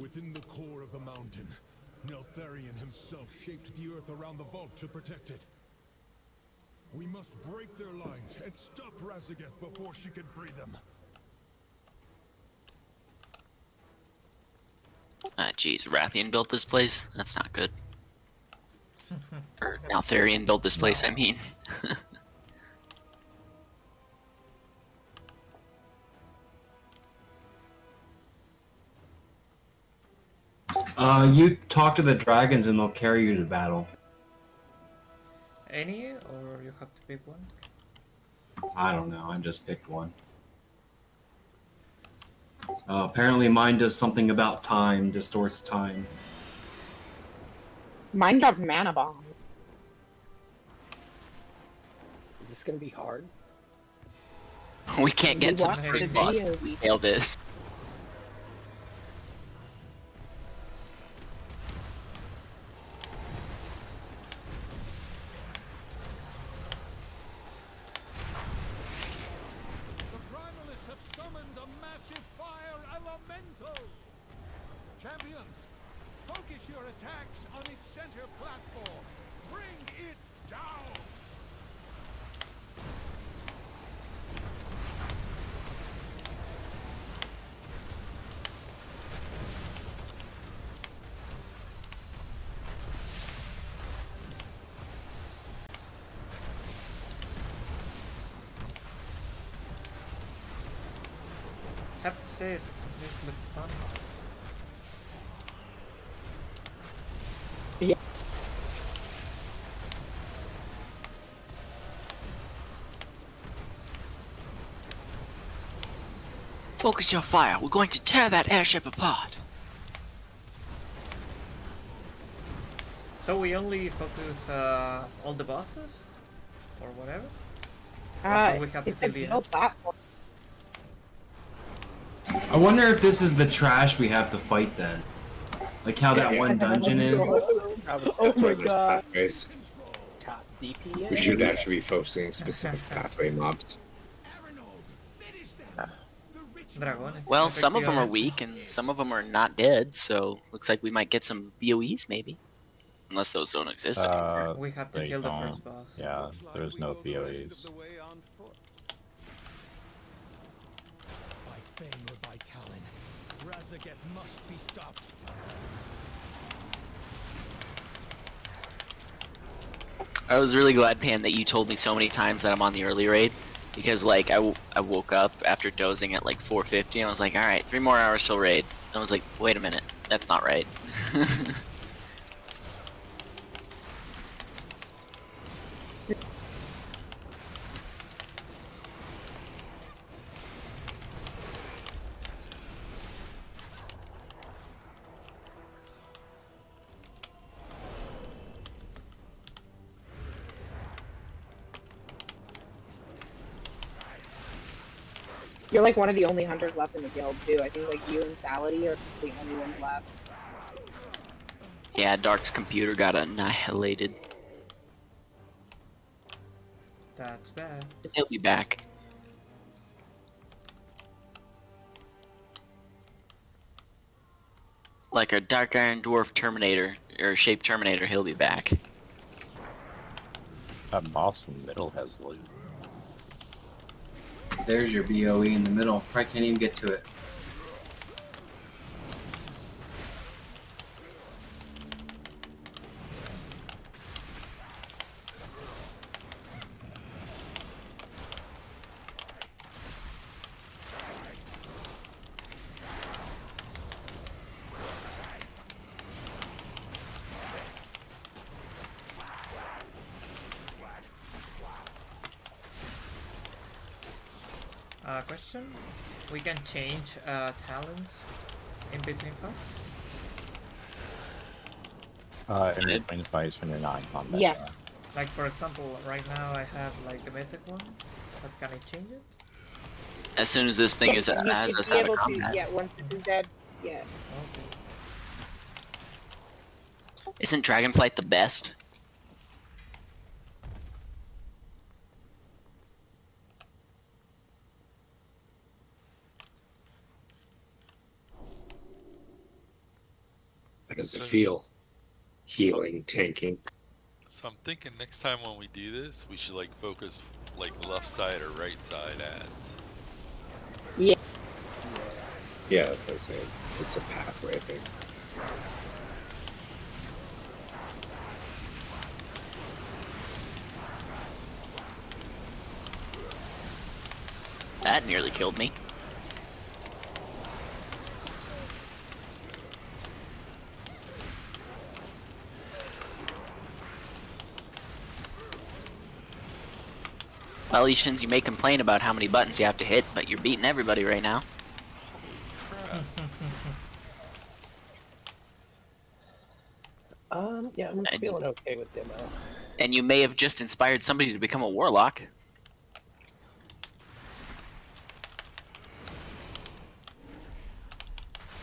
Within the core of the mountain, Neltharion himself shaped the earth around the vault to protect it. We must break their lines and stop Razageth before she can free them. Jeez, Rathian built this place? That's not good. Or Neltharion built this place, I mean. You talk to the dragons and they'll carry you to battle. Any, or you have to pick one? I don't know, I just picked one. Apparently mine does something about time, distorts time. Mine drops mana bombs. Is this gonna be hard? We can't get to the watched first the boss. videos. We fail this. The Primalists have summoned a massive fire elemental! Champions, focus your attacks on its center platform. Bring it down! Have to say, this looks fun. Yeah. Focus your fire. We're going to tear that airship apart. So we only focus all the bosses? Or whatever? Or we have to It's kill a the middle enemies? platform. I wonder if this is the trash we have to fight then. Like how that one dungeon is. Oh my god. Pathways. Top DPS? We should actually be focusing specific pathway mobs. Dragones. Well, some of them are efectivamente. weak and some of them are not dead, so looks like we might get some BOEs maybe. Unless those don't exist anymore. We have to They kill the don't. first boss. Yeah, Looks like there's we no go the rest of BOEs. the way on foot. By fame or by talon, Razageth must be stopped. I was really glad, Pan, that you told me so many times that I'm on the early raid. Because, like, I woke up after dozing at, like, 4:50, and I was like, alright, 3 more hours till raid. And I was like, wait a minute, that's not right. You're like one of the only hunters left in the guild too. I think like you and Salady are the only ones left. Yeah, Dark's computer got annihilated. That's bad. He'll be back. Like a Dark Iron Dwarf Terminator, or Shape Terminator, he'll be back. That boss in the middle has loot. There's your BOE in the middle. Probably can't even get to it. Question? We can change talents in between fights? In between fights when you're not in combat. Yeah. Like for example, right now I have like the mythic one, but can I change it? As soon as this thing is You has should us be out able of to, combat. yeah, once this is dead, yeah. Okay. Isn't Dragonflight the best? How does it feel? Healing, tanking. So I'm thinking next time when we do this, we should like focus like left side or right side ads. Yeah. Yeah, that's what I was saying. It's a pathway, I think. That nearly killed me. Well, Ishins, you may complain about how many buttons you have to hit, but you're beating everybody right now. Crap. Yeah, I'm feeling okay with demo. And you may have just inspired somebody to become a warlock.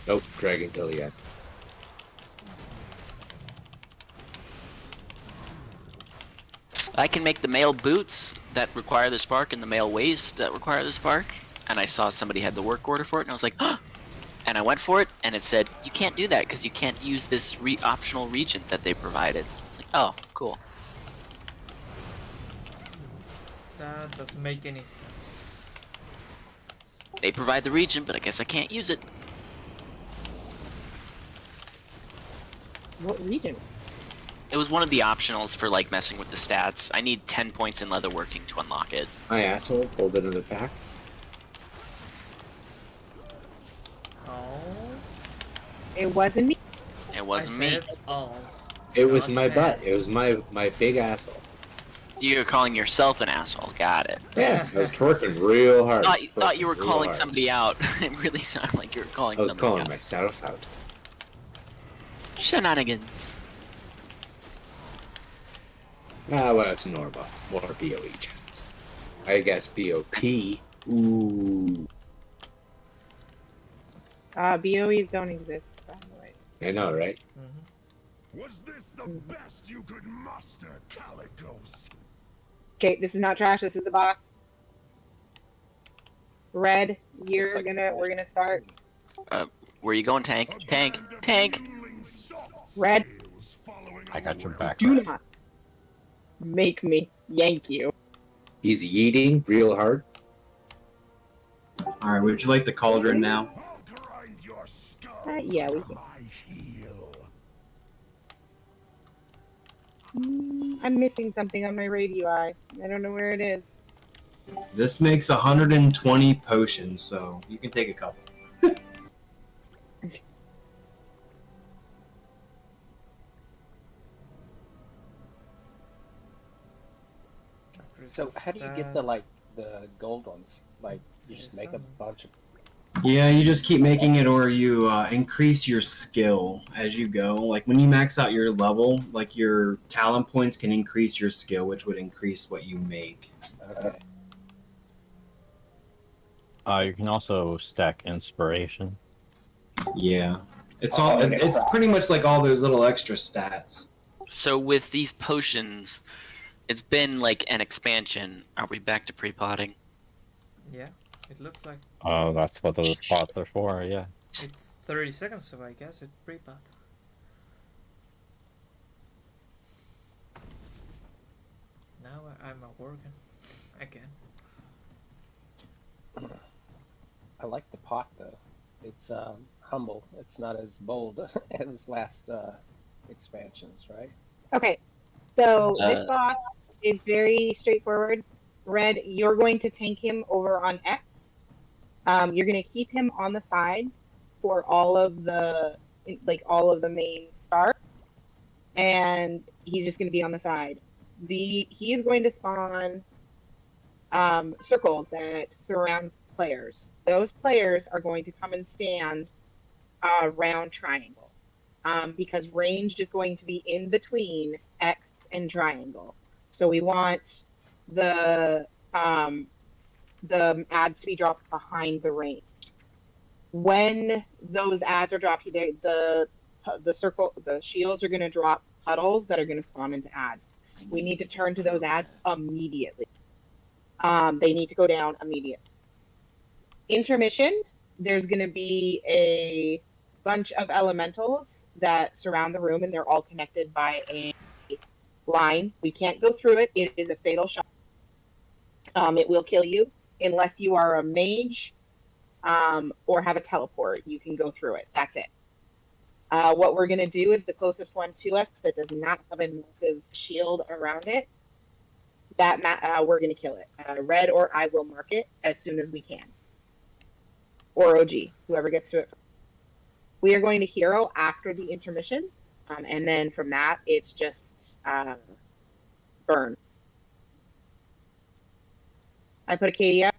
Nope, Dragon Kill yet. I can make the male boots that require the spark and the male waist that require the spark. And I saw somebody had the work order for it, and I was like, huh! And I went for it, and it said, you can't do that because you can't use this optional regent that they provided. It's like, oh, cool. That doesn't make any sense. They provide the regent, but I guess I can't use it. What region? It was one of the optionals for like messing with the stats. I need 10 points in leatherworking to unlock it. My asshole pulled it in the pack. Oh. It wasn't me. It wasn't I me. said all. It was Not my bad. butt. It was my big asshole. You're calling yourself an asshole. Got it. Yeah, I was twerking real hard. Thought you were Real calling hard. somebody out. It really sounded like you were calling I was somebody calling out. myself out. Shenanigans. Ah, well, it's normal. More BOE chance. I guess BOP. Ooh. BOEs don't exist, by the way. I know, right? Was this the best you could muster, Caligos? Okay, this is not trash. This is the boss. Red, Looks like we're gonna start. Where you going, tank? Tank! Tank! Red, I got your back. do not make me yank you. He's yeeting real hard. Alright, would you like the cauldron now? Yeah, we can. I'm missing something on my radio eye. I don't know where it is. This makes 120 potions, so you can take a couple. So how do you get the gold ones? Like you just make a bunch of. Yeah, you just keep making it, or you increase your skill as you go. Like when you max out your level, like your talent points can increase your skill, which would increase what you make. Okay. You can also stack inspiration. Yeah, it's pretty much like all those little extra stats. So with these potions, it's been like an expansion. Are we back to pre-potting? Yeah, it looks like Oh, that's what those spots are for, yeah. it's 30 seconds, so I guess it's pre-pot. Now I'm working again. I like the pot though. It's humble. It's not as bold as last expansions, right? Okay, so this boss is very straightforward. Red, you're going to tank him over on X. You're going to keep him on the side for all of the main starts, and he's just going to be on the side. He is going to spawn circles that surround players. Those players are going to come and stand around triangle, because range is going to be in between X and triangle. So we want the ads to be dropped behind the range. When those ads are dropped, the shields are going to drop puddles that are going to spawn into ads. We need to turn to those ads immediately. They need to go down immediately. Intermission, there's going to be a bunch of elementals that surround the room, and they're all connected by a line. We can't go through it. It is a fatal shot. It will kill you unless you are a mage or have a teleport. You can go through it. That's it. What we're going to do is the closest one to us that does not have a massive shield around it, we're going to kill it. Red or I will mark it as soon as we can. Or OG, whoever gets to it. We are going to hero after the intermission. And then from that, it's just burn. I put a KD up.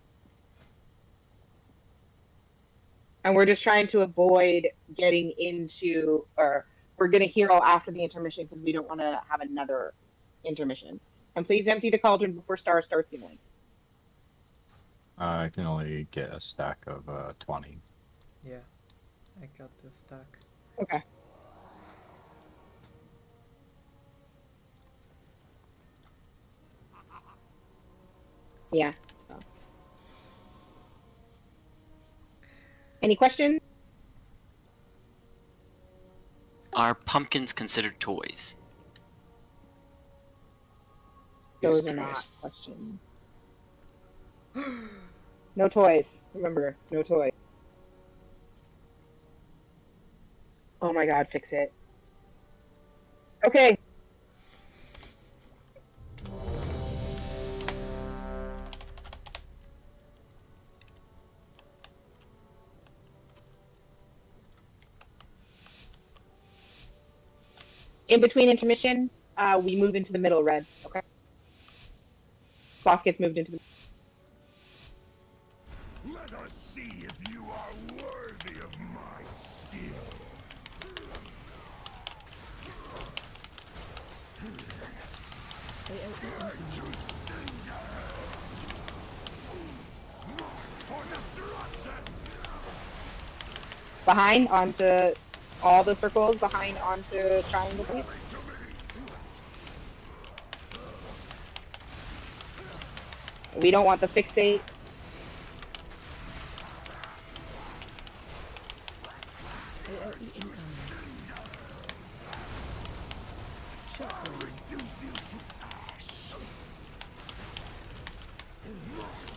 And we're just trying to avoid getting into, or we're going to hero after the intermission because we don't want to have another intermission. And please empty the cauldron before Star starts healing. I can only get a stack of 20. Yeah, I got this stack. Okay. Yeah. So. Any questions? Are pumpkins considered toys? Those are not questions. No toys. Remember, no toys. Oh my god, fix it. Okay. In between intermission, we move into the middle, Red. Okay. Boss gets moved into the. Let us see if you are worthy of my skill. For destruction! Behind onto all the circles, behind onto triangle, please. We don't want the fixate.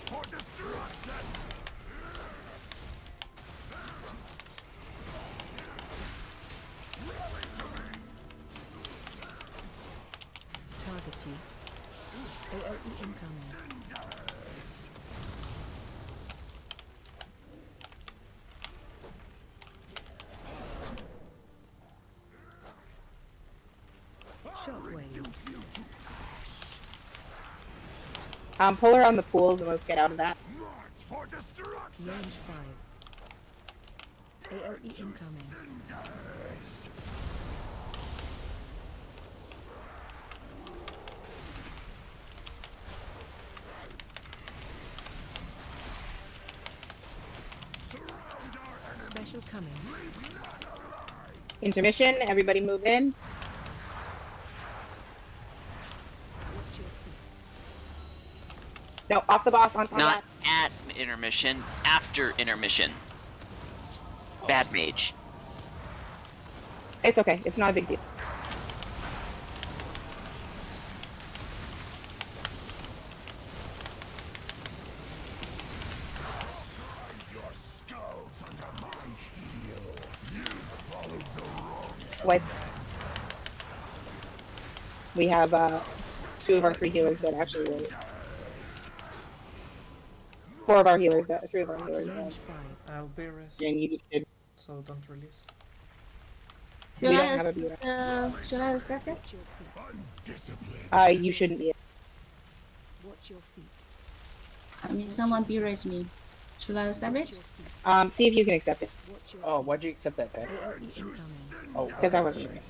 For destruction! Target you. AOE incoming. Shockwave. Pull her on the pools and let's get out of that. For destruction! Range 5. AOE incoming. Special coming. Intermission, everybody move in. No, off the boss, on Not that. at intermission, after intermission. Bad mage. It's okay, it's not a big deal. Your skulls under my heel. You followed the wrong. Wipe. We have 2 of our 3 healers that actually win. 4 of our healers, 3 of our healers. Range 5. I'll be rest, And you just did. so don't release. We don't have a beat. Should I accept it? Watch your feet. You shouldn't be. Watch your feet. I mean, someone berate me. Should I accept Watch it? your feet. See if you can accept it. Watch your Oh, why'd you accept that, Pat? AOE incoming. Oh, Because I wasn't sure.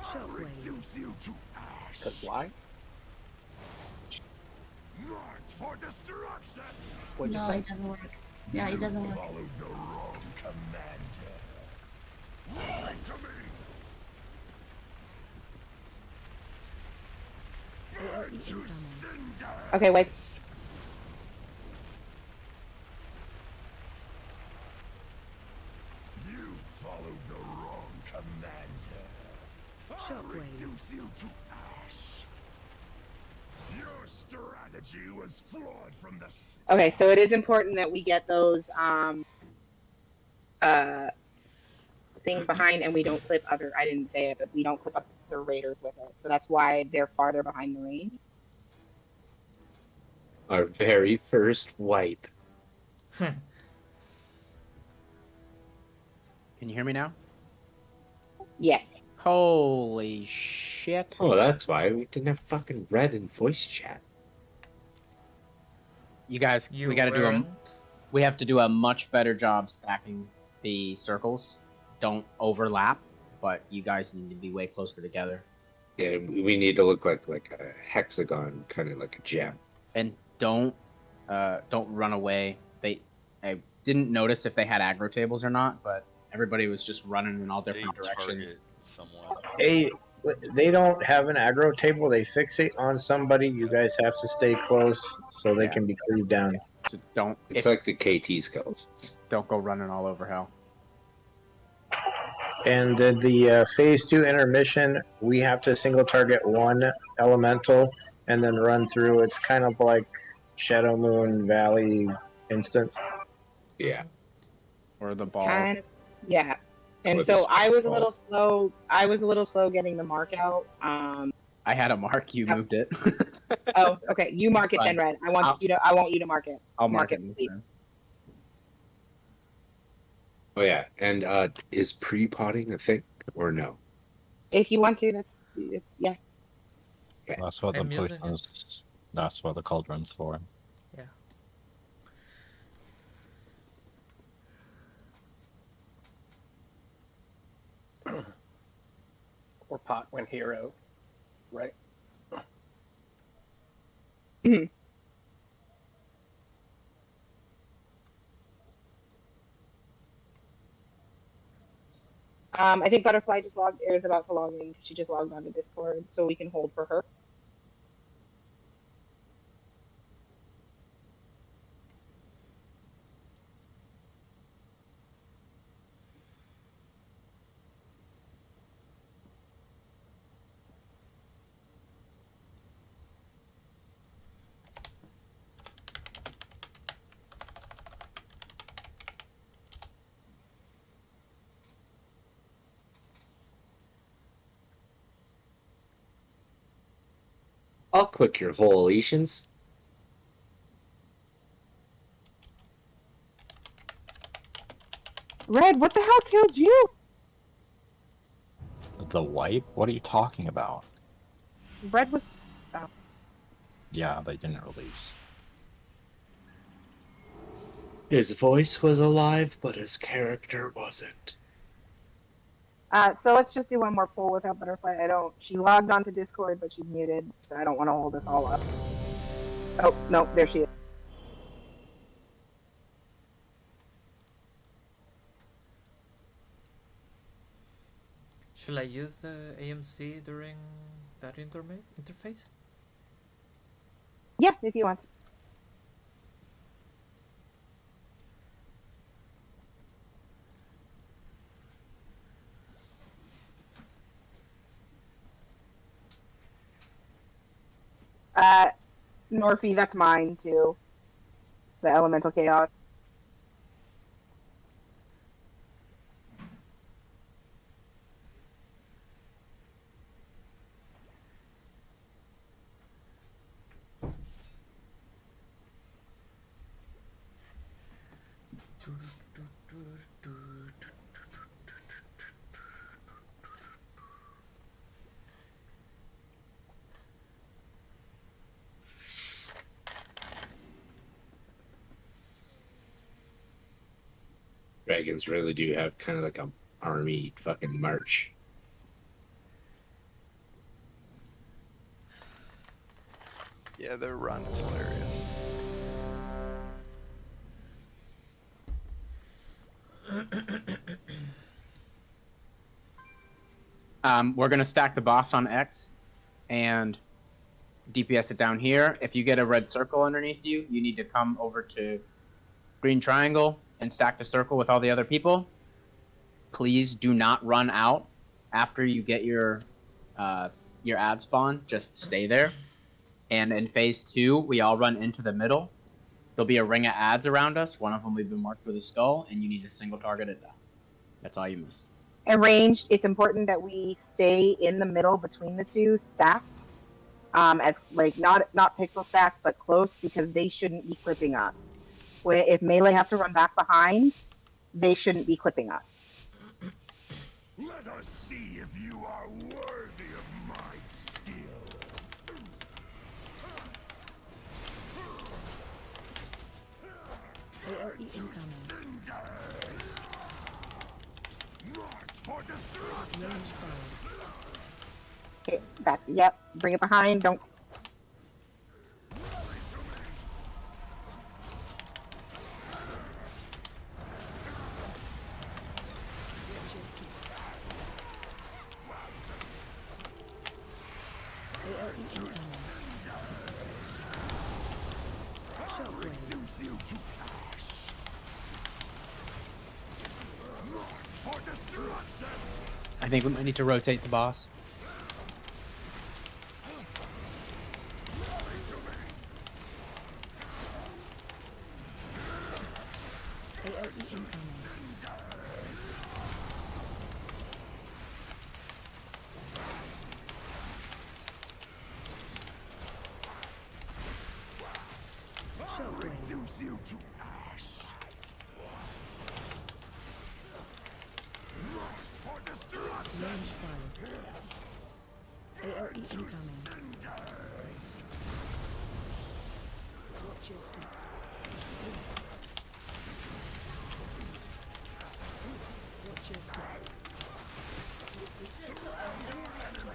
Shockwave. Reduce you to ash. because why? March for destruction! What'd you No, say? it doesn't work. Yeah, it doesn't work. Followed the wrong commander. Lie to me! AOE incoming. Cinder! Okay, wait. followed the wrong commander. I'll reduce you to ash. Your strategy was flawed from the start. Okay, so it is important that we get those things behind, and we don't clip other. I didn't say it, but we don't clip other raiders with it. So that's why they're farther behind the range. Our very first wipe. Can you hear me now? Yes. Holy shit. Oh, that's why we didn't have fucking red in voice chat. You guys, we gotta do a... We have to do a much better job stacking the circles. Don't overlap, but you guys need to be way closer together. Yeah, we need to look like a hexagon, kind of like a gem. And don't run away. I didn't notice if they had aggro tables or not, but everybody was just running in all different directions. Hey, they don't have an aggro table. They fixate on somebody. You guys have to stay close so they can be cleaved down. So don't. It's like the KT skeletons. Don't go running all over hell. And then the phase 2 intermission, we have to single target one elemental and then run through. It's kind of like Shadow Moon Valley instance. Yeah. Or the balls. Yeah. And Or so the I was a ball. little slow. I was a little slow getting the mark out. I had a mark. You moved it. Oh, okay. You mark it It's then, fine. Red. I want you to mark it. I'll mark it. please. Oh yeah, and is pre-potting a thing or no? If you want to, yeah. That's what the I'm using potions. That's what the cauldron's for. Yeah. Or pot when hero, right? Mhm. I think Butterfly just logged, or is about to log in. She just logged onto Discord, so we can hold for her. I'll click your whole Aletions. Red, what the hell killed you? The wipe? What are you talking about? Red was. Oh. Yeah, they didn't release. His voice was alive, but his character wasn't. So let's just do one more poll without Butterfly. She logged onto Discord, but she's muted, so I don't want to hold this all up. Oh, no, there she is. Should I use the AMC during that interface? Yeah, if you want to. Norfie, that's mine too. The Elemental Chaos. Dragons really do have kind of like a army fucking march. Yeah, their run is hilarious. We're gonna stack the boss on X, and DPS it down here. If you get a red circle underneath you, you need to come over to green triangle and stack the circle with all the other people. please do not run out after you get your ad spawn. Just stay there. And in phase 2, we all run into the middle. There'll be a ring of ads around us. One of them will be marked with a skull, and you need to single target it down. That's all you missed. And ranged, it's important that we stay in the middle between the two, stacked. As like not pixel stacked, but close, because they shouldn't be clipping us. If melee have to run back behind, they shouldn't be clipping us. Let us see if you are worthy of my skill. AOE incoming. March for destruction. Range fire. Okay, back. Yep, bring it behind. Don't. AOE incoming. Shockwave. Reduce you to ash. March for destruction. I think we might need to rotate the boss. AOE incoming. Shockwave. Reduce you to ash. March for destruction. Range fire. AOE incoming. Watch your feet. Watch your feet.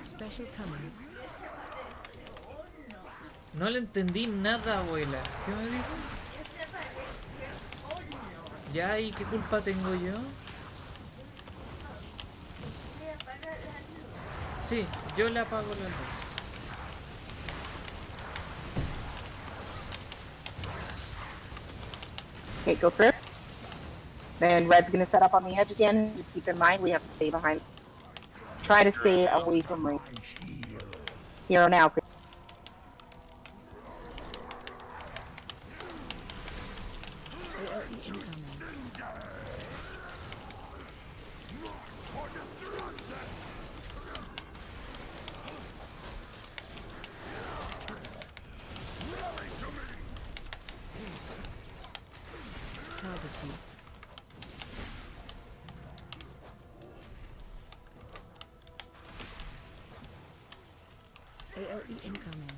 Special coming. No le entendí nada, abuela. ¿Qué me dijo? Ya, ¿y qué culpa tengo yo? Sí, yo le apago la luz. Okay, go through. Then red's gonna set up on the edge again. Just keep in mind we have to stay behind. Try to stay away from range. Hero now. AOE incoming. Target you. AOE incoming.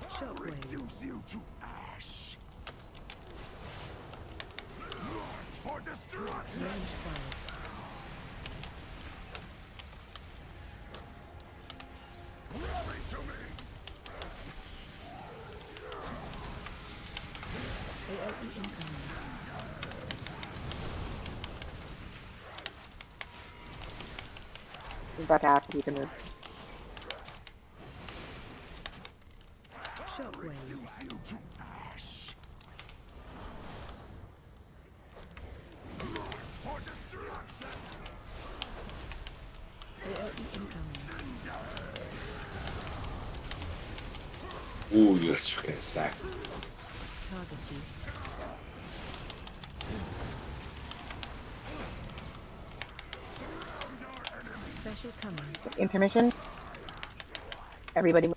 Shockwave. Reduce you to ash. March for destruction. Range fire. Rally to me. AOE incoming. We're about to have to keep in move. Shockwave. Reduce you to ash. March for destruction. AOE incoming. Ooh, you're gonna stack. Target you. Special coming. Intermission. Everybody move.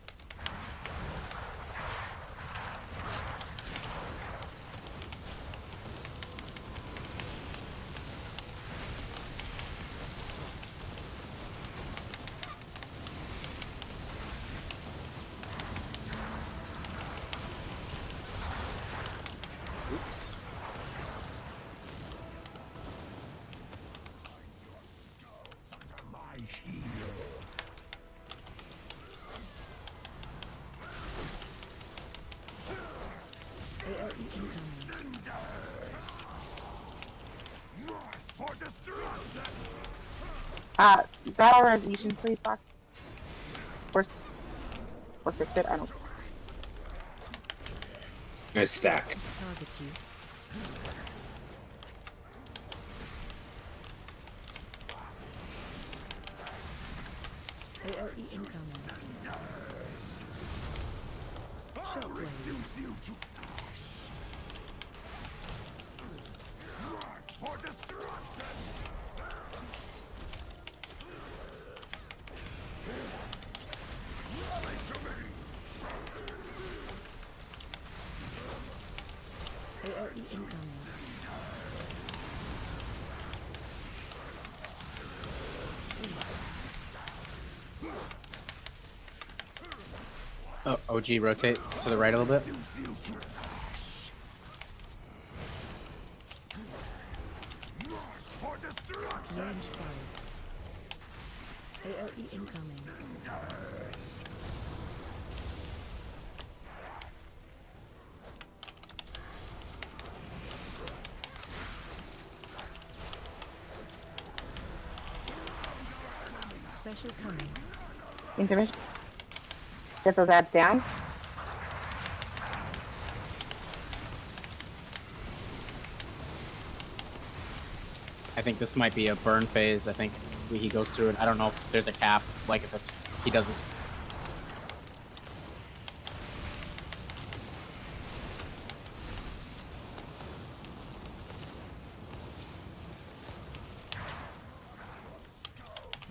My heel. AOE incoming. March for destruction. Battle resolutions, please, Fox. Or fix it. I don't. Nice stack. Target you. incoming. I'll reduce you to ash. March for destruction. Rally to me. AoE incoming. Oh, OG, rotate to the right a little bit. Reduce you to ash. March for destruction. Range fire. AoE incoming. Special coming. Intermission. Get those ads down. I think this might be a burn phase. I think he goes through it. I don't know if there's a cap. Like if it's he does this.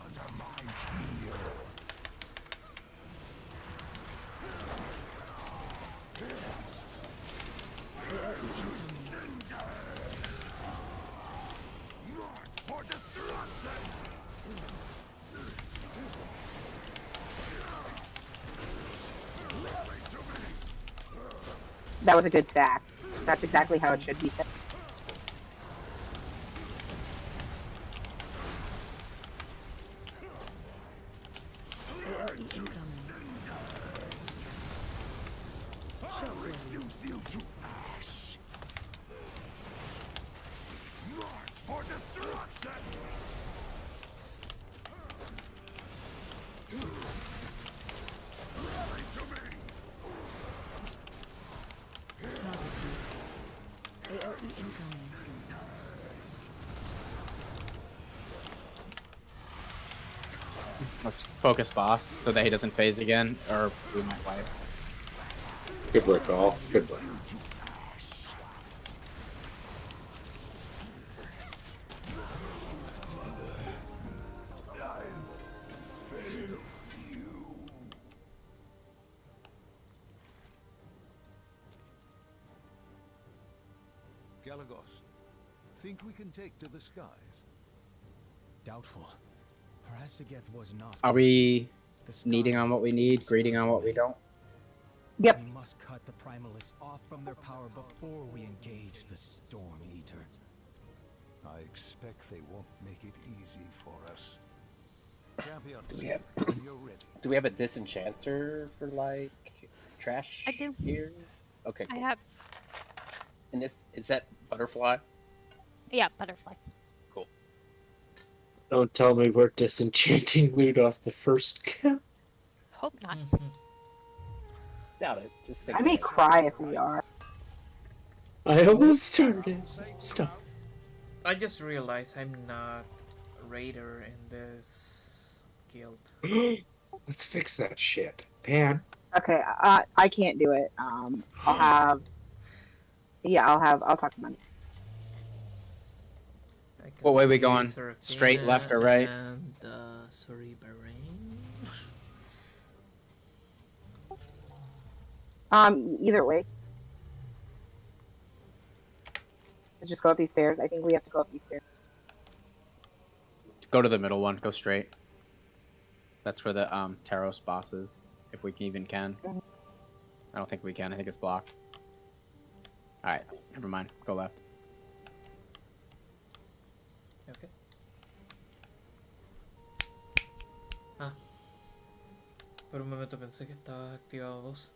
Under my heel. March for destruction. Rally to me. That was a good stack. That's exactly how it should be set. AoE incoming. I'll reduce you to ash. March for destruction. Rally to me. Target you. AoE incoming. Let's focus boss so that he doesn't phase again, or we might wipe. Good work, all. Good work. Galagos, think we can take to the skies? Doubtful. Parasageth was not. Are we The sky needing on what we need, greeting on what we don't? Yep. We must cut the primalists off from their power before we engage the Storm Eater. I expect they won't make it easy for us. Champions, Do we have when you're ready. Do we have a disenchanter for like trash I do. here? Okay, I cool. have, And this is that butterfly? yeah, butterfly. Cool. Don't tell me we're disenchanting loot off the first kill. Hope not. Doubt it. Just I may cry if we are. I almost started. Stop. I just realized I'm not a raider in this guild. Let's fix that shit. Pan. Okay, I can't do it. I'll have. Yeah, I'll talk to money. What way we going? Straight, left, or right? And sorry, Bahrain. Either way. Let's just go up these stairs. I think we have to go up these stairs. Go to the middle one. Go straight. That's where the Taros boss is, if we even can. I don't think we can. I think it's blocked. All right, never mind. Go left. Okay. Ah. Por un momento pensé que estaba activado 2.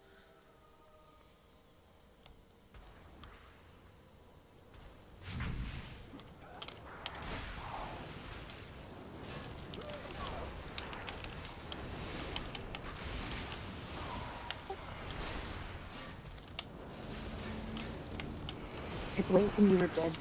It's way too you were dead.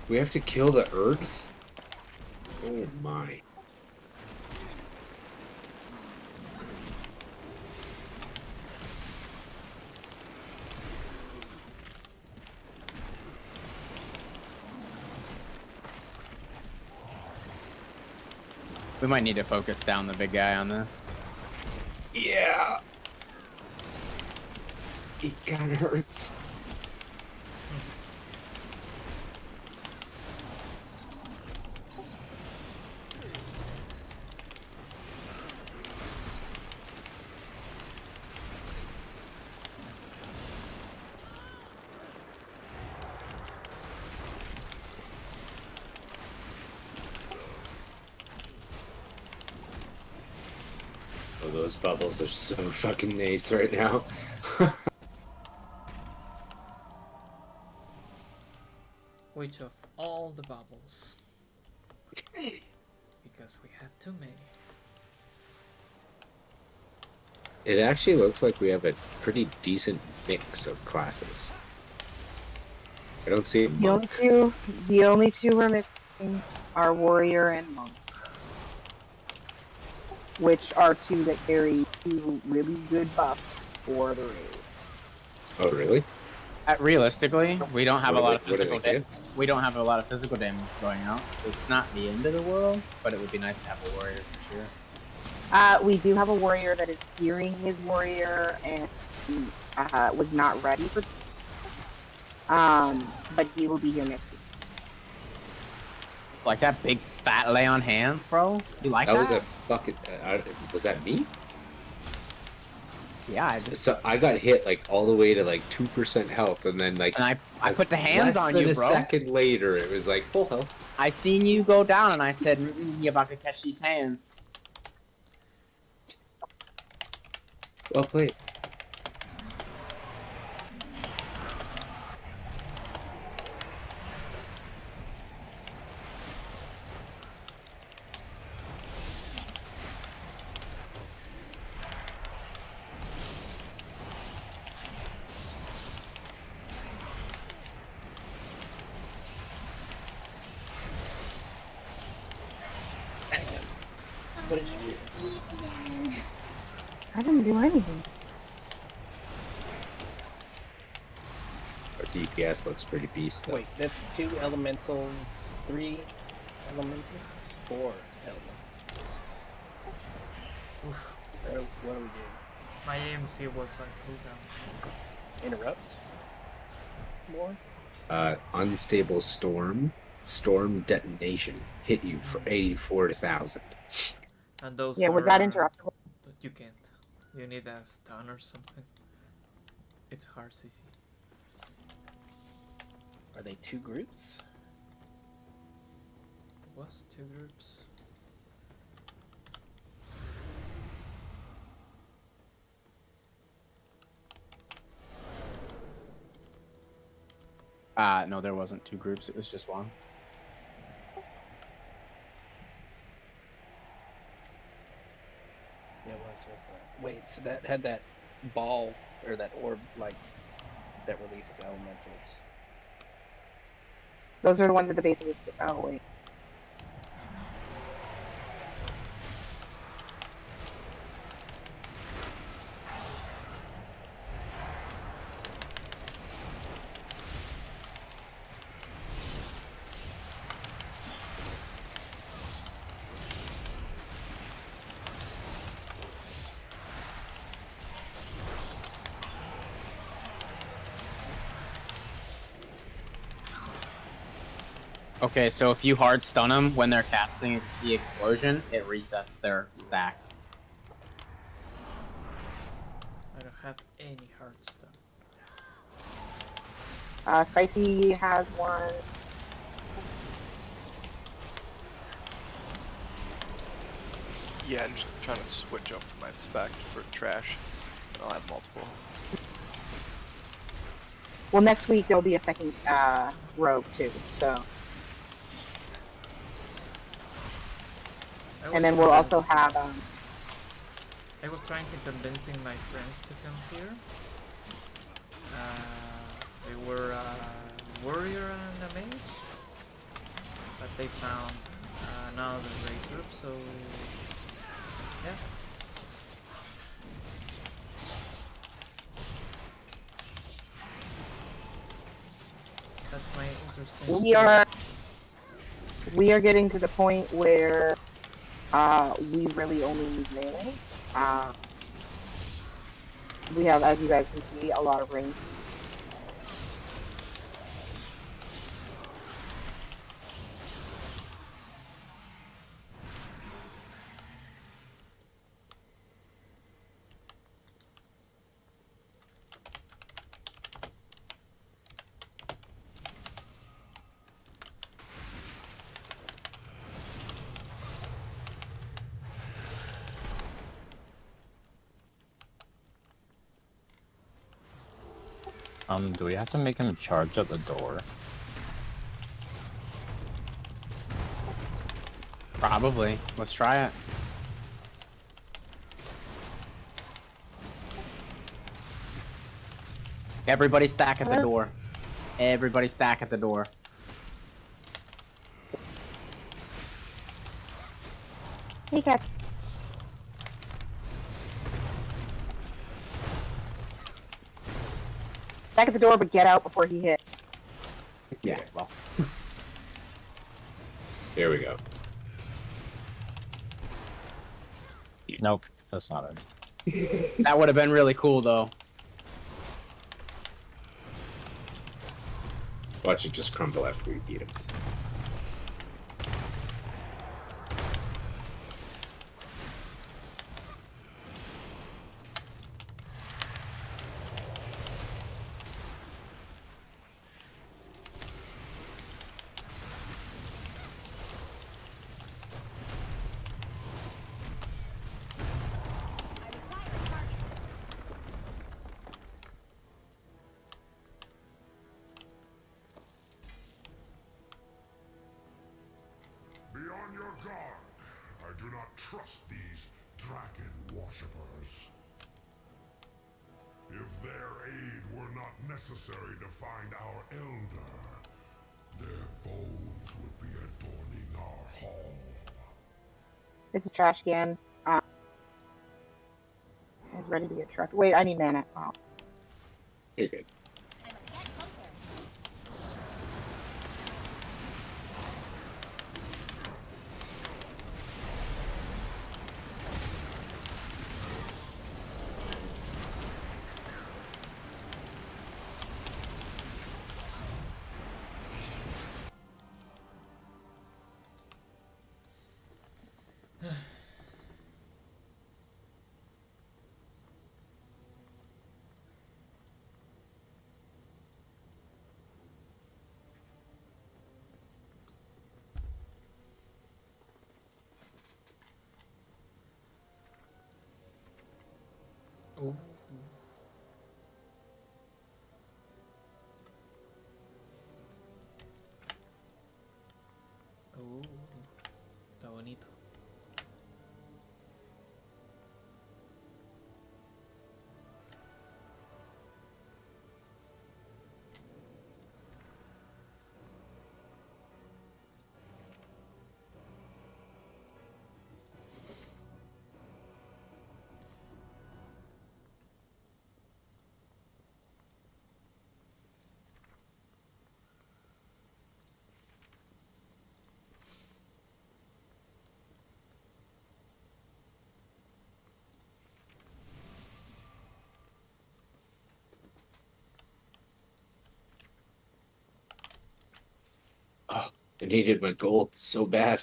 We have to kill the Earth? Oh my. We might need to focus down the big guy on this. Yeah. It kinda hurts. Oh, those bubbles are so fucking nice right now. Which of all the bubbles? Because we have too many. It actually looks like we have a pretty decent mix of classes. I don't see a monk. The only two we're missing are warrior and monk, which are two that carry two really good buffs for the raid. Oh, really? Realistically, we don't have a lot of What do physical they damage. We don't have a lot of physical damage going out, so it's not the end of the world. But it would be nice to have a warrior for sure. We do have a warrior that is steering his warrior and was not ready for. But he will be here next week. Like that big fat lay on hands, bro. You like that? That was a fucking. Was that me? Yeah, So I got hit like all the way to like 2% health, and then like. And I put the hands on you, bro. A second later, it was like full health. I seen you go down, and I said, "You're about to catch these hands." Well played. What did you do? I didn't do anything. Our DPS looks pretty beast though. Wait, that's 2 elementals, 3 elementals, 4 elementals. Oof. What are we doing? My AMC was on cooldown. Interrupt? More? Unstable storm detonation hit you for 84,000. And those Yeah, was that interruptible? You can't. You need a stun or something. It's hard CC. Are they 2 groups? Was 2 groups. No, there wasn't 2 groups. It was just one. Yeah, it was that. Wait, so that had that ball, or that orb, like, that released the elementals. Those are the ones at the base of the. Oh wait. Okay, so if you hard stun them when they're casting the explosion, it resets their stacks. I don't have any hard stuff. Spicy has one. Yeah, I'm just trying to switch up my spec for trash. I'll have multiple. Well, next week there'll be a second rogue too. So. And then we'll also have. I was trying to convincing my friends to come here. They were a warrior and a mage, that they found now the raid group, so yeah. That's my interesting We are getting to the point where we really only need melee. We have, as you guys can see, a lot of rings. Do we have to make him charge at the door? Probably. Let's try it. Everybody stack at the door. Everybody stack at the door. Hey, cats. Stack at the door, but get out before he hits. Yeah, well. There we go. Nope, that's not it. That would have been really cool, though. Watch it just crumble after we beat him. Be on your guard. I do not trust these dragon worshippers. If their aid were not necessary to find our elder, their bones would be adorning our hall. This is trash can. It's ready to get trucked. Wait, I need mana. Oh. You're good. Ooh. Está bonito. Oh, I needed my gold so bad.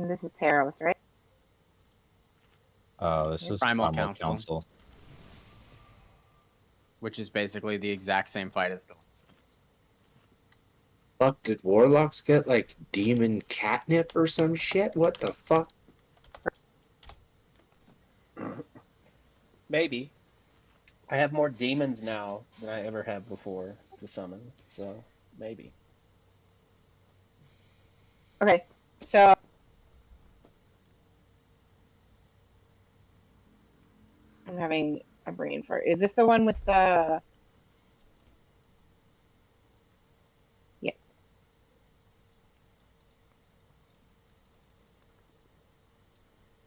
This is Taros, right? This is Primal Primal Council. Council. Which is basically the exact same fight as the last one. Fuck, did warlocks get like demon catnip or some shit? What the fuck? Maybe. I have more demons now than I ever have before to summon, so Maybe. Okay, so I'm having a brain fart. Is this the one with the? Yeah.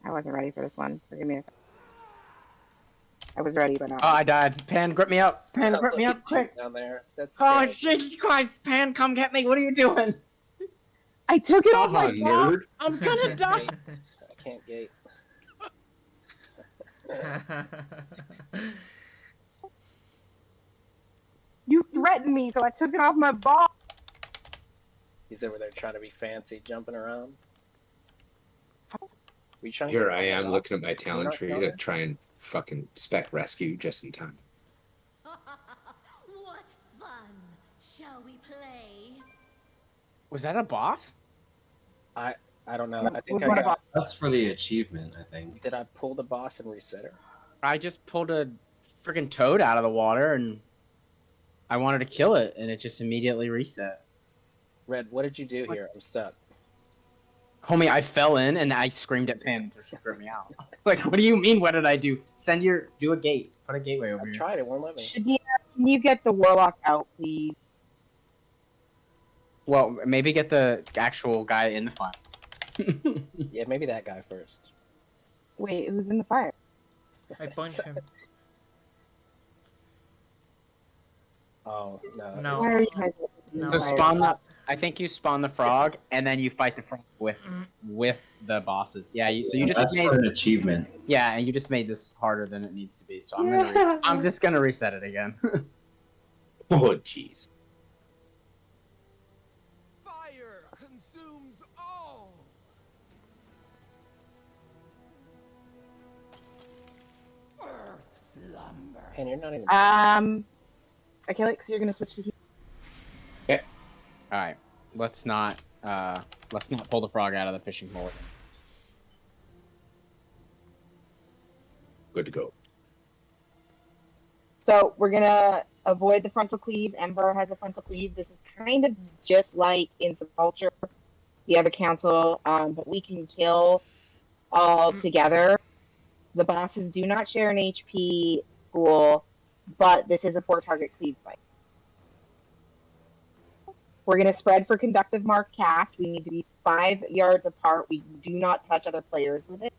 I wasn't ready for this one, so give me a second. I was ready, but not. Oh, I died. Pan, grip me up. Pan, grip me Look up, at you quick. down there. That's Oh, dead. Jesus Christ. Pan, come get me. What are you doing? I took it off Haha, my ball. nerd. I'm gonna die. I can't gate. You threatened me, so I took it off my ball. He's over there trying to be fancy, jumping around. Were you trying to Here get I am off? looking at my You're talent not tree killing to her? try and fucking spec rescue just in time. What fun! Shall we play? Was that a boss? I don't know. I think Which I one got. That's for the achievement, I think. Did I pull the boss and reset her? I just pulled a freaking toad out of the water and I wanted to kill it and it just immediately reset. Red, what did you do here? I'm stuck. Homie, I fell in and I screamed at Pan to screw me out. Like, what do you mean? What did I do? Do a gate. Put a gateway over I here. tried, it won't let me. Shadina, can you get the warlock out, please? Well, maybe get the actual guy in the fight. Yeah, maybe that guy first. Wait, who's in the fire? I punched him. Oh, no. No. Why are you guys in the So fire? spawn the. I think you spawn the frog and then you fight the frog with the bosses. Yeah. So you just That's made. for an achievement. Yeah, and you just made this harder than it needs to be. So I'm just gonna reset it again. Oh, jeez. Fire consumes all. Earth slumber. And you're not even. Achilles, you're gonna switch to heat. All right. Let's not pull the frog out of the fishing hole. Good to go. So we're gonna avoid the frontal cleave. Ember has a frontal cleave. This is kind of just like in Subculture, the other council, but we can kill all together. The bosses do not share an HP pool, but this is a 4-target cleave fight. We're going to spread for conductive mark cast. We need to be 5 yards apart. We do not touch other players with it.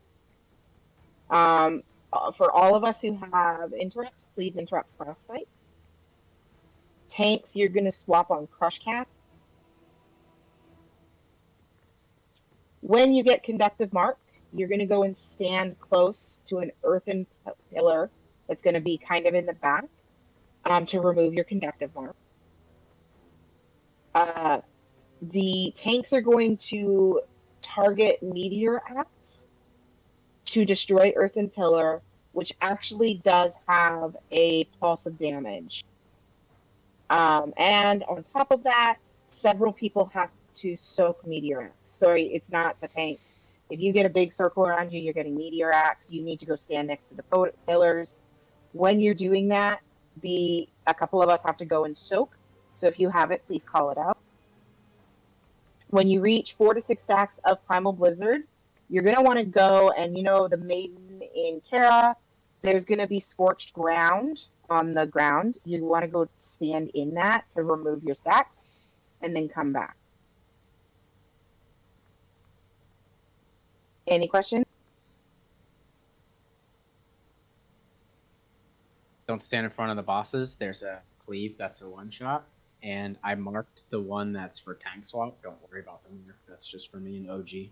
For all of us who have interrupts, please interrupt frostbite. Tanks, you're going to swap on crush cast. When you get conductive mark, you're going to go and stand close to an earthen pillar that's going to be kind of in the back to remove your conductive mark. The tanks are going to target meteor axe to destroy earthen pillar, which actually does have a pulse of damage. And on top of that, several people have to soak meteor axe. Sorry, it's not the tanks. If you get a big circle around you, you're getting meteor axe. You need to go stand next to the pillars. When you're doing that, a couple of us have to go and soak. So if you have it, please call it out. When you reach 4 to 6 stacks of Primal Blizzard, you're going to want to go and, the Maiden in Kara, there's going to be scorched ground on the ground. You want to go stand in that to remove your stacks and then come back. Any questions? Don't stand in front of the bosses. There's a cleave that's a one-shot. And I marked the one that's for tank swap. Don't worry about them here. That's just for me and OG.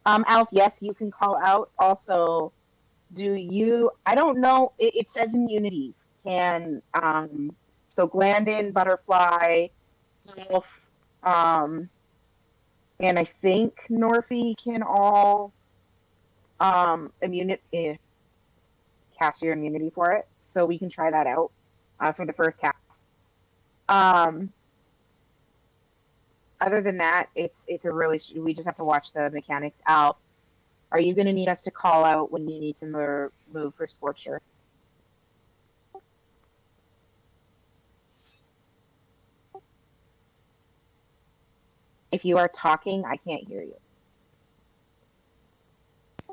Alf, yes, you can call out. Also, I don't know, it says immunities. So Glandon, Butterfly, Elf, and I think Norfie can all cast your immunity for it. So we can try that out for the first cast. Other than that, we just have to watch the mechanics out. Are you going to need us to call out when you need to move for Scorcher? If you are talking, I can't hear you.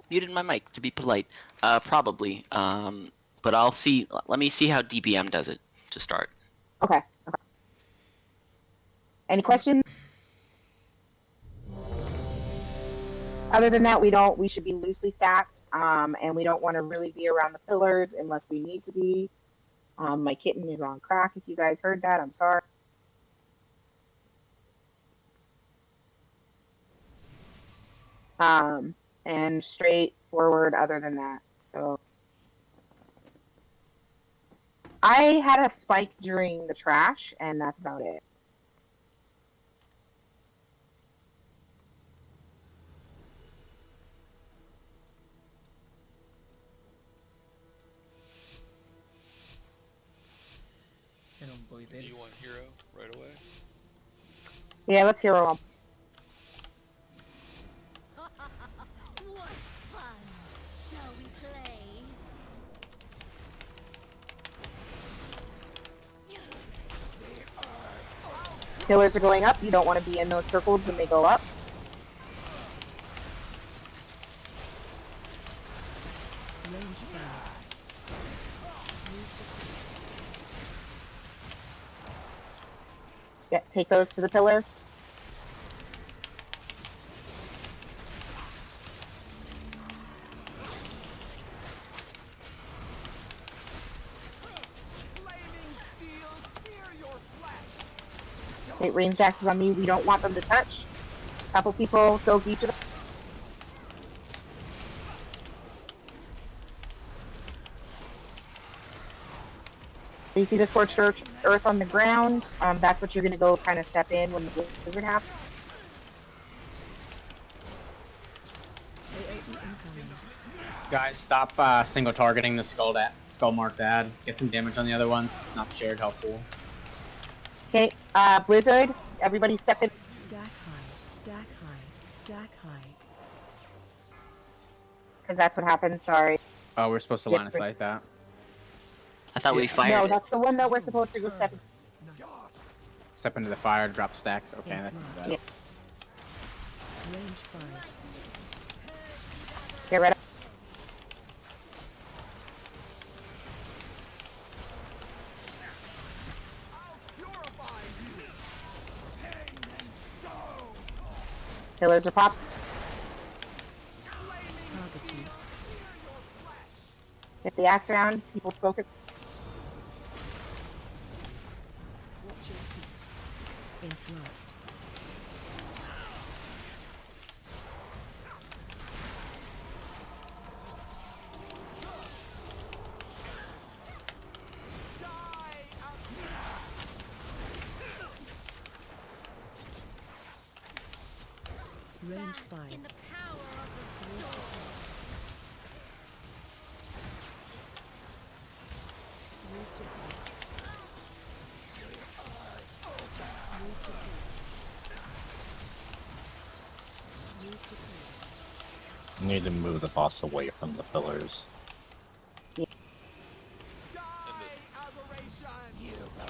Muted my mic to be polite. Probably. But I'll see. Let me see how DBM does it to start. Okay. Any questions? Other than that, we should be loosely stacked, and we don't want to really be around the pillars unless we need to be. My kitten is on crack. If you guys heard that, I'm sorry. And straightforward other than that. So I had a spike during the trash, and that's about it. Do you want hero right away? Yeah, let's hero him. What fun! Shall we play? Pillars are going up. You don't want to be in those circles when they go up. Yeah, take those to the pillar. Okay, range axes on me. We don't want them to touch. Couple people soak each of them. So you see the scorched earth on the ground. That's what you're going to go kind of step in when the blizzard happens. Guys, stop single targeting the skull marked ad. Get some damage on the other ones. It's not shared helpful. Okay, blizzard. Everybody step in. Stack high, stack high, stack high. Because that's what happens. Sorry. Oh, we're supposed to line of sight that. I thought we fired No, it. that's the one that we're supposed to go step in. Step into the fire, drop stacks. Okay, that's not bad. Yeah. Range 5. Get rid of. Pillars are pop. Target you. Get the axe around. People spoke it. Watch your feet. In flight. Range 5. In the power of the sword. Move to point. Move to point. Move to point. Need to move the boss away from the pillars.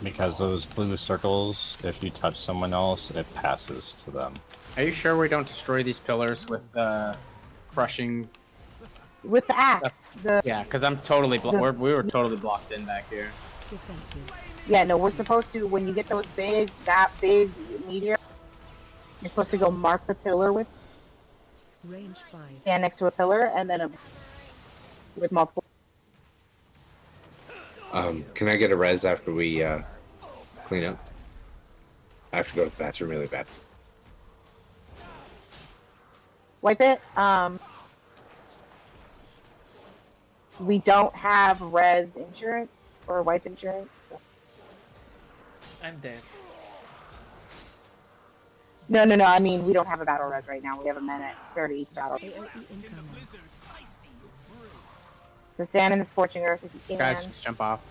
Because those blue circles, if you touch someone else, it passes to them. Are you sure we don't destroy these pillars with crushing? With the axe. Yeah, because I'm totally we were totally blocked in back here. Defensive. Yeah, no, we're supposed to, when you get those that big meteor, you're supposed to go mark the pillar with, Range 5. stand next to a pillar, and then with multiple. Can I get a res after we clean up? I have to go to the bathroom really bad. Wipe it. We don't have res insurance or wipe insurance. So. I'm dead. No. I mean, we don't have a battle res right now. We have a minute 30 each battle. So stand in the scorching earth if you can. Guys, just jump off.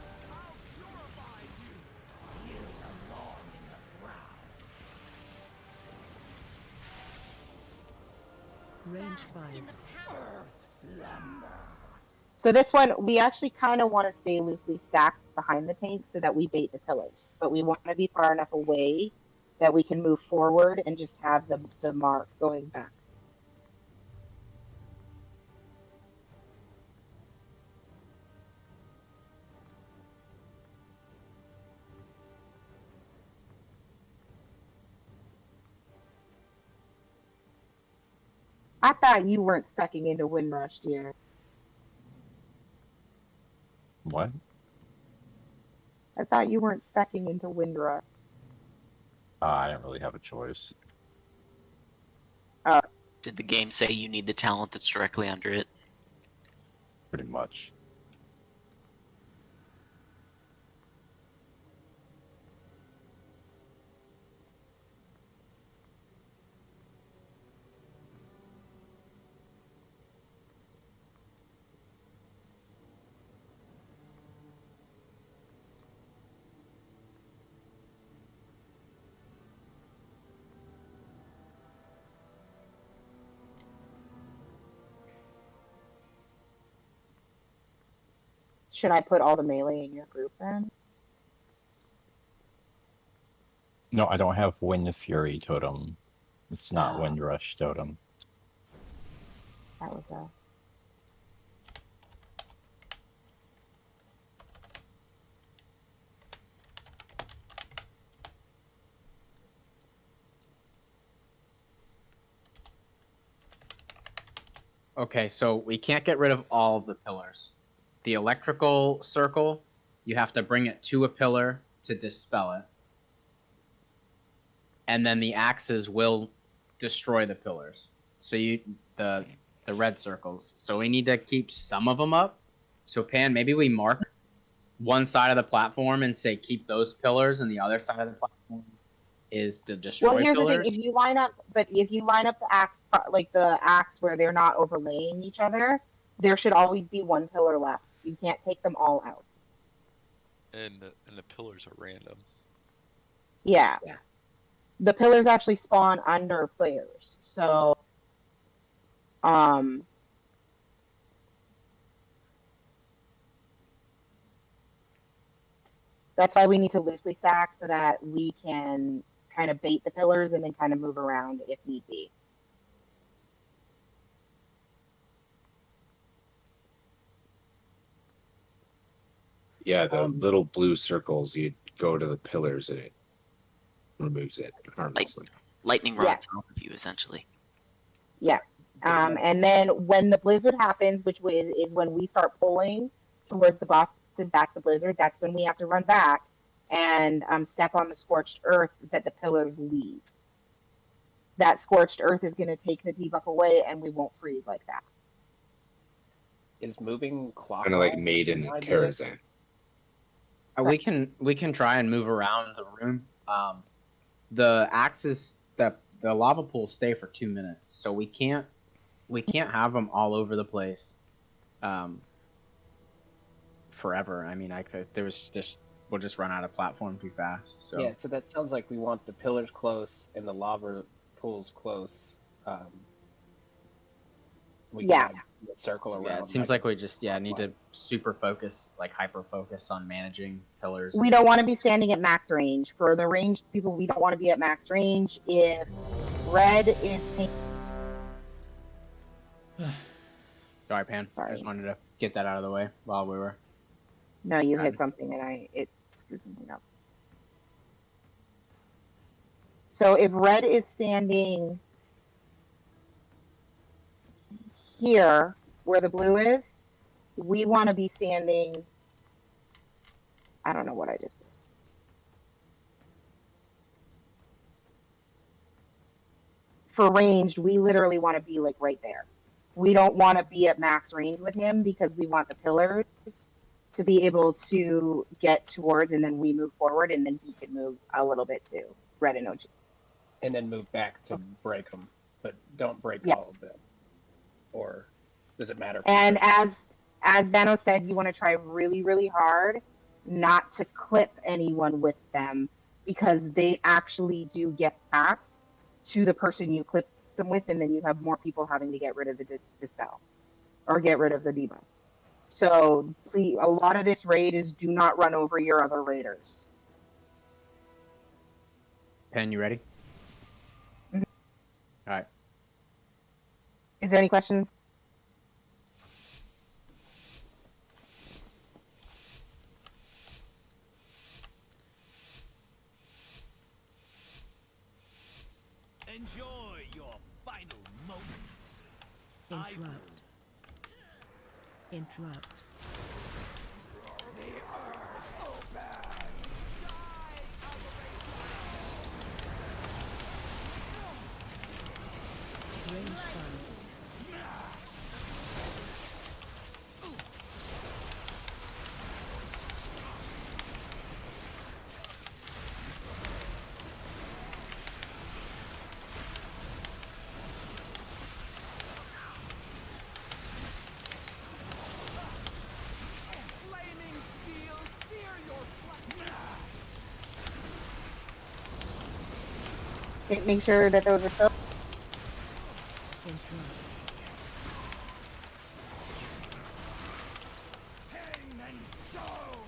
Range 5. So this one, we actually kind of want to stay loosely stacked behind the tank so that we bait the pillars. But we want to be far enough away that we can move forward and just have the mark going back. I thought you weren't specking into Windrush, dear. What? I thought you weren't specking into Windrush. I didn't really have a choice. Did the game say you need the talent that's directly under it? Pretty much. Should I put all the melee in your group then? No, I don't have Wind Fury Totem. It's not Windrush Totem. That was a... Okay, so we can't get rid of all of the pillars. The electrical circle, you have to bring it to a pillar to dispel it. And then the axes will destroy the pillars. So the red circles. So we need to keep some of them up. So Pan, maybe we mark one side of the platform and say keep those pillars, and the other side of the platform is to destroy Well, here's pillars. the thing: if you line up the axe, like the axe where they're not overlaying each other, there should always be one pillar left. You can't take them all out. And the pillars are random. Yeah. The pillars actually spawn under players, so that's why we need to loosely stack so that we can kind of bait the pillars and then kind of move around if need be. Yeah, the little blue circles, you go to the pillars and it removes it harmlessly. Lightning rods off of you, essentially. Yeah. And then when the blizzard happens, which is when we start pulling towards the bosses back the blizzard, that's when we have to run back and step on the scorched earth that the pillars leave. That scorched earth is going to take the debuff away, and we won't freeze like that. Is moving clockwise? Kind of like Maiden and Karazhan. We can try and move around the room. The axes, the lava pools stay for 2 minutes, so we can't have them all over the place, forever. I mean, we'll just run out of platform too fast. So yeah, so that sounds like we want the pillars close and the lava pools close. We can have a circle around. Yeah, it seems like we just need to super focus, like hyper focus on managing pillars. We don't want to be standing at max range. For the range people, we don't want to be at max range. If red is taking... Sorry, Pan. I just wanted to get that out of the way while we were... No, you hit something and it screwed something up. So if red is standing here where the blue is, we want to be standing... I don't know what I just said. For ranged, we literally want to be like right there. We don't want to be at max range with him because we want the pillars to be able to get towards, and then we move forward, and then he can move a little bit too. Red and OG. And then move back to break them, but don't break all of them. Or does it matter? And as Zeno said, you want to try really, really hard not to clip anyone with them, because they actually do get passed to the person you clip them with, and then you have more people having to get rid of the dispel or get rid of the debuff. So please, a lot of this raid is do not run over your other raiders. Pen, you ready? Mhm. All right. Is there any questions? Enjoy your final moments. Interrupt. Interrupt. The earth open. Range 5. Flaming steel, sear your flesh. Make sure that those are so. Interrupt. Pain and stone.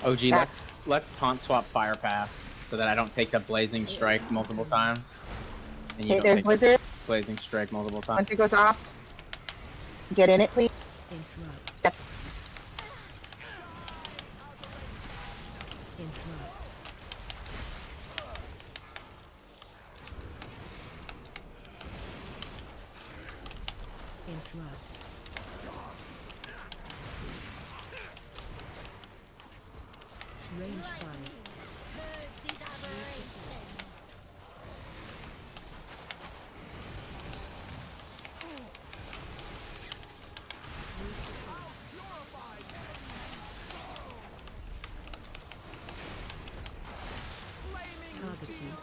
OG, let's taunt swap fire path so that I don't take the blazing strike multiple times. And you Okay, don't there's take Blizzard. the blazing strike multiple times. Once it goes off, get in it, please. Interrupt. Step. Interrupt. Interrupt. Range 5. Curse these aberrations. Targeting.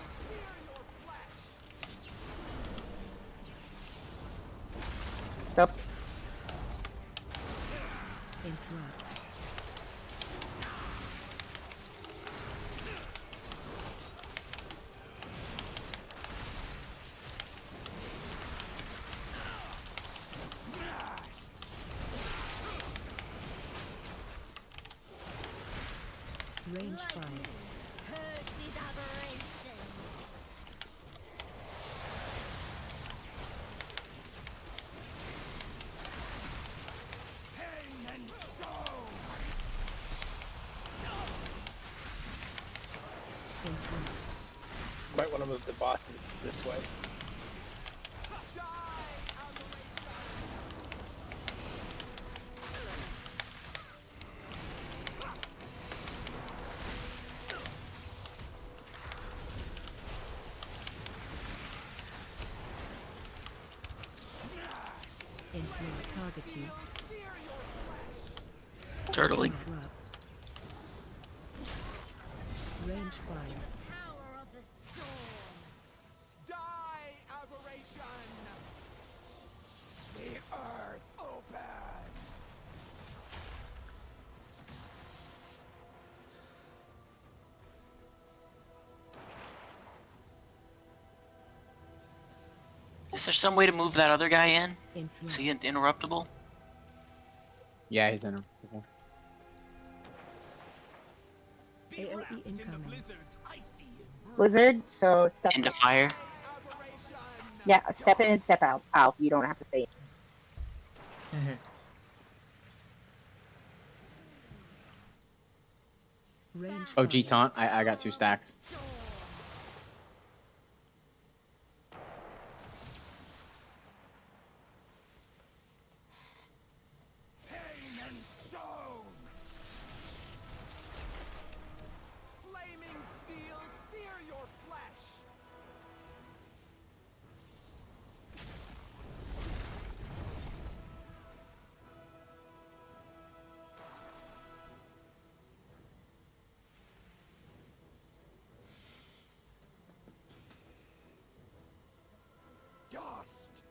Stop. Interrupt. Range 5. Curse these aberrations. Pain and stone. Interrupt. Might want to move the bosses this way. Interrupt. Target you. Turtling. Interrupt. Range 5. Power of the storm. Die, aberration! The earth open. Is there some way to move that other guy in? Interrupt. Is he interruptible? Yeah, he's in him. AOE incoming. Blizzard, so step. Into fire? Yeah, step in and step out. Out. You don't have to stay. Range OG 5. taunt. I got 2 stacks. Pain and stone. Flaming steel, sear your flesh! Dust.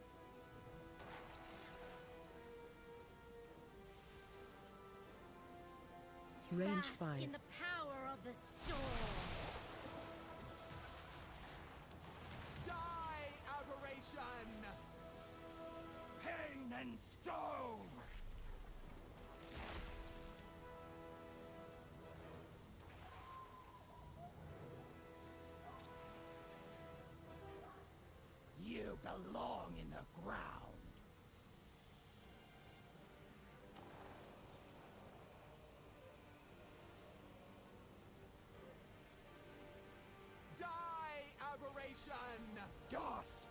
Range 5. In the power of the storm. Die, aberration! Pain and stone. belong in the ground. Die, aberration! Dust!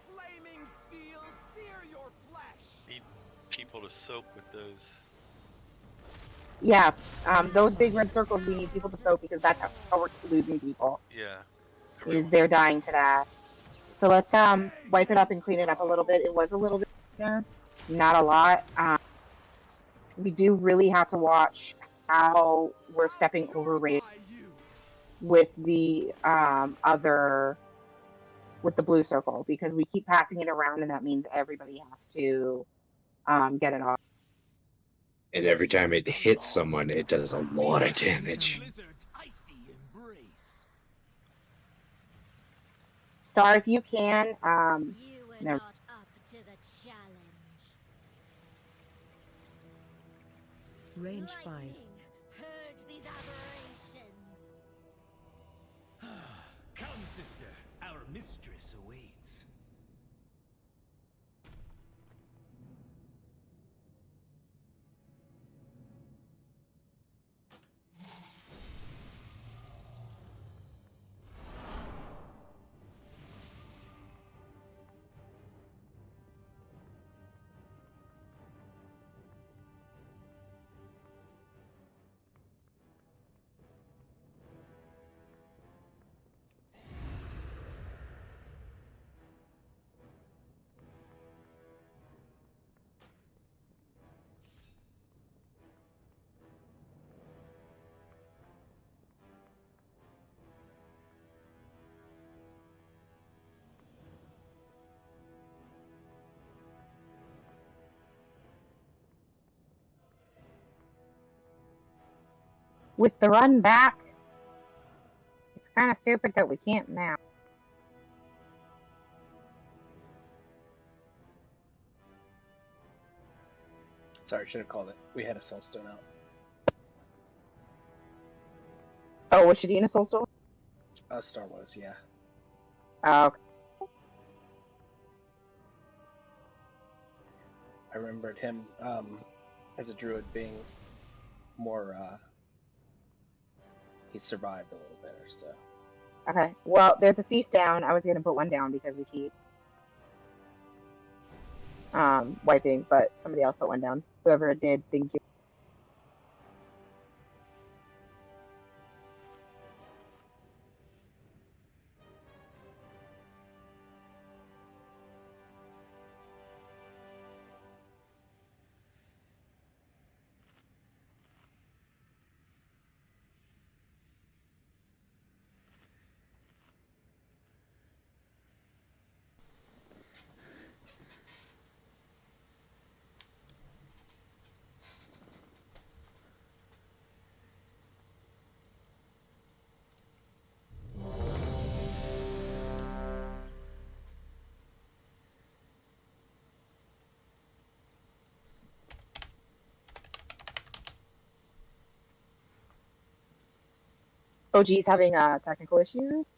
Flaming steel sear your flesh! Need people to soak with those. Yeah, those big red circles, we need people to soak because that's how we're losing people. Yeah. Is they're dying to that. So let's wipe it up and clean it up a little bit. It was a little bit there, not a lot. We do really have to watch how we're stepping over rate with the with the blue circle because we keep passing it around and that means everybody has to get it off. And every time it hits someone, it does a lot of damage. Blizzard's icy embrace. Star, if you can, You were never. not up to the challenge. Range 5. Lightning, purge these aberrations. Come, sister. Our mistress awaits. With the run back, it's kind of stupid that we can't now. Sorry, should have called it. We had a soulstone out. Oh, was Shadina Soulstone? Star was, yeah. Okay. I remembered him as a druid being more. He survived a little better, so. Okay. Well, there's a feast down. I was gonna put one down because we keep wiping, but somebody else put one down. Whoever it did, thank you. OG's having technical issues.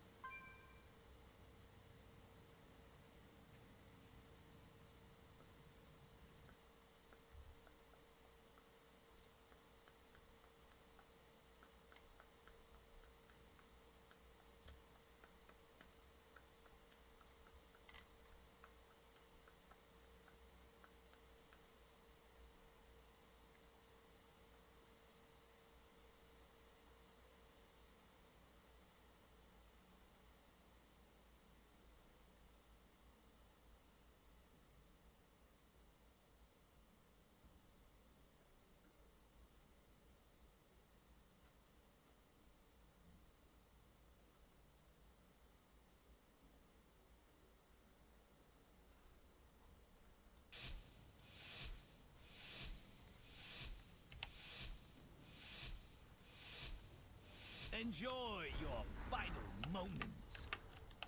Enjoy your final moments.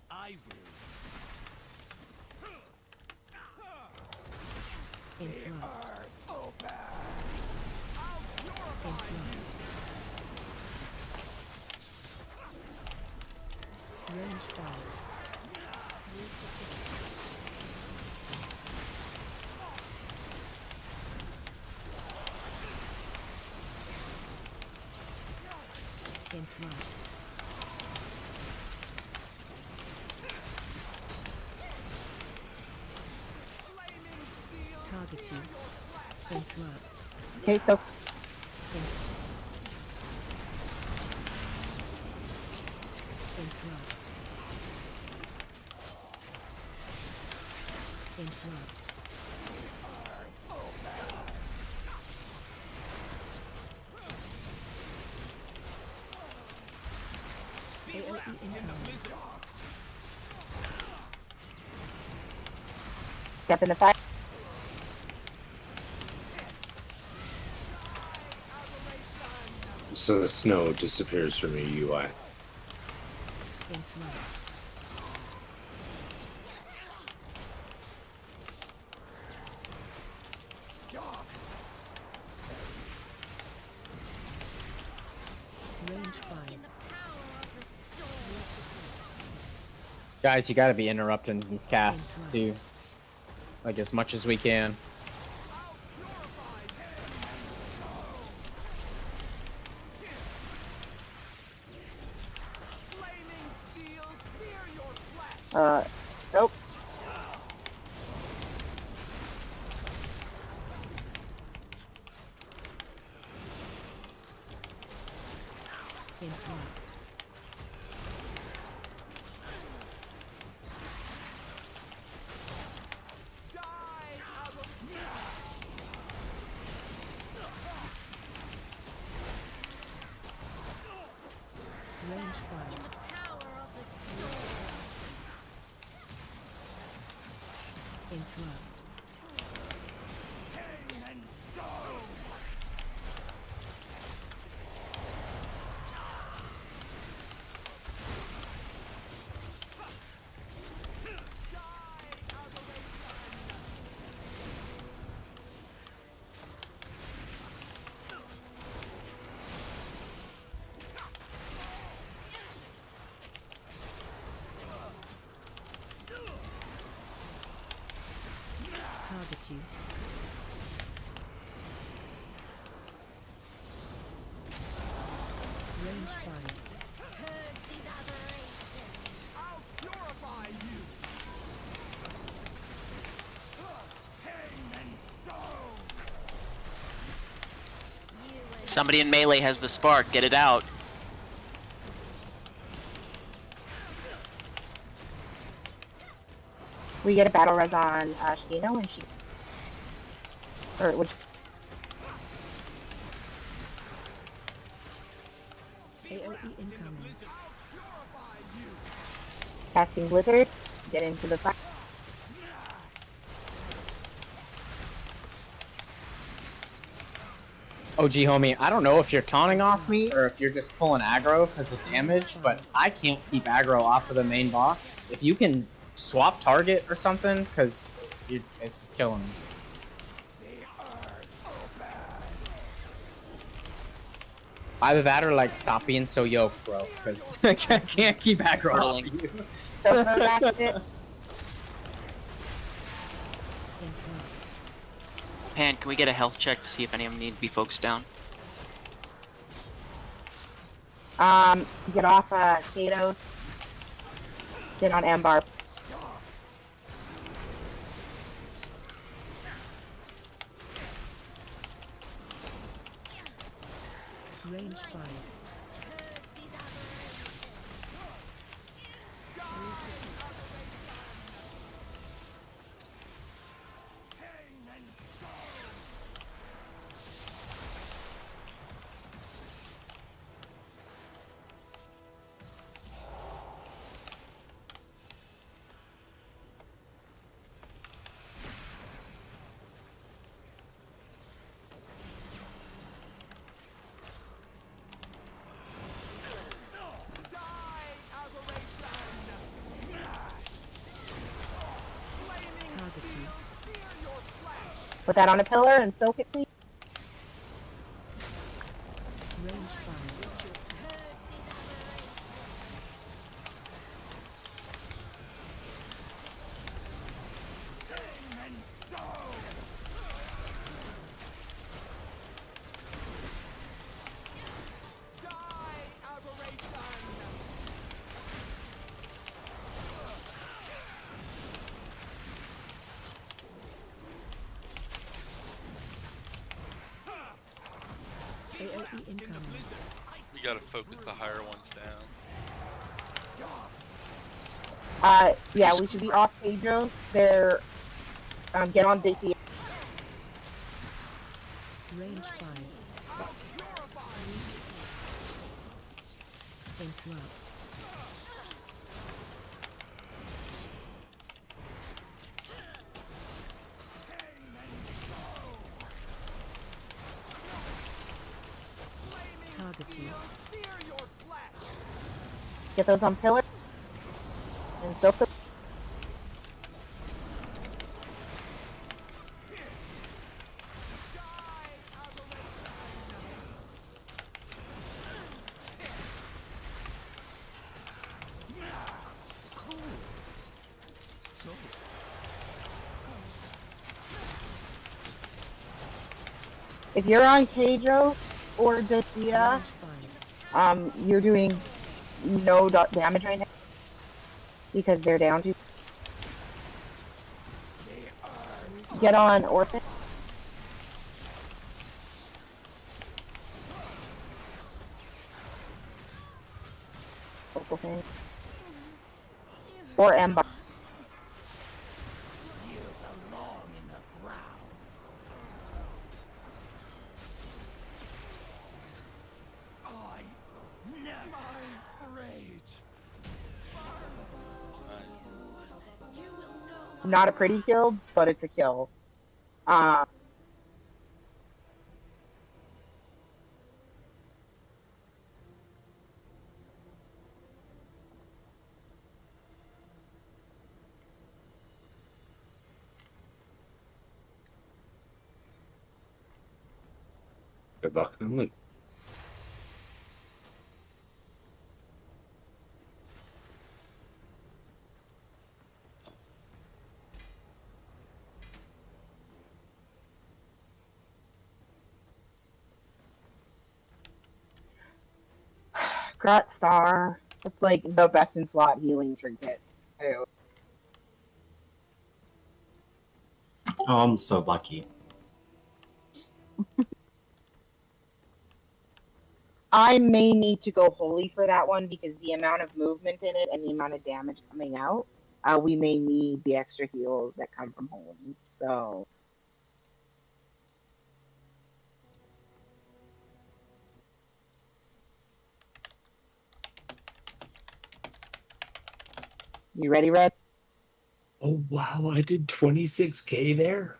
I will. In front. Open. In front. Range 5. Interrupt. Target you. Interrupt. Okay, so Interrupt. Interrupt. AOE incoming. step in the fight. So the snow disappears from your UI. Interrupt. Range 5. Guys, you gotta be interrupting these casts, too. Like, as much as we can. Soap. Interrupt. Range 5. Interrupt. Target you. Range 5. Somebody in melee has the spark. Get it out. We get a battle res on Shino when she, or which AOE incoming. casting blizzard. Get into the fight. OG homie, I don't know if you're taunting off me or if you're just pulling aggro because of damage, but I can't keep aggro off of the main boss. If you can swap target or something, because it's just killing me. Either that or like stop being so yoked, bro, because I can't keep aggro off you. So the basket. Pan, can we get a health check to see if any of them need to be focused down? Get off Kados. Get on Ambar. Range 5. Target you. Put that on a pillar and soak it, please. Range 5. AoE incoming. We gotta focus the higher ones down. Yeah, we should be off Pedro's. They're get on DP. Range 5. Interrupt. Target you. Get those on pillar. And soak them. If you're on Kadros or Dithia, you're doing no damage right now because they're down to. Get on Orphan. Focal thing. Or Ember. Not a pretty kill, but it's a kill. Good luck. Look. Grat Star. It's like the best in slot healing trinket. Too. Oh, I'm so lucky. I may need to go holy for that one because the amount of movement in it and the amount of damage coming out, we may need the extra heals that come from holy. So. You ready, Red? Oh wow, I did 26K there.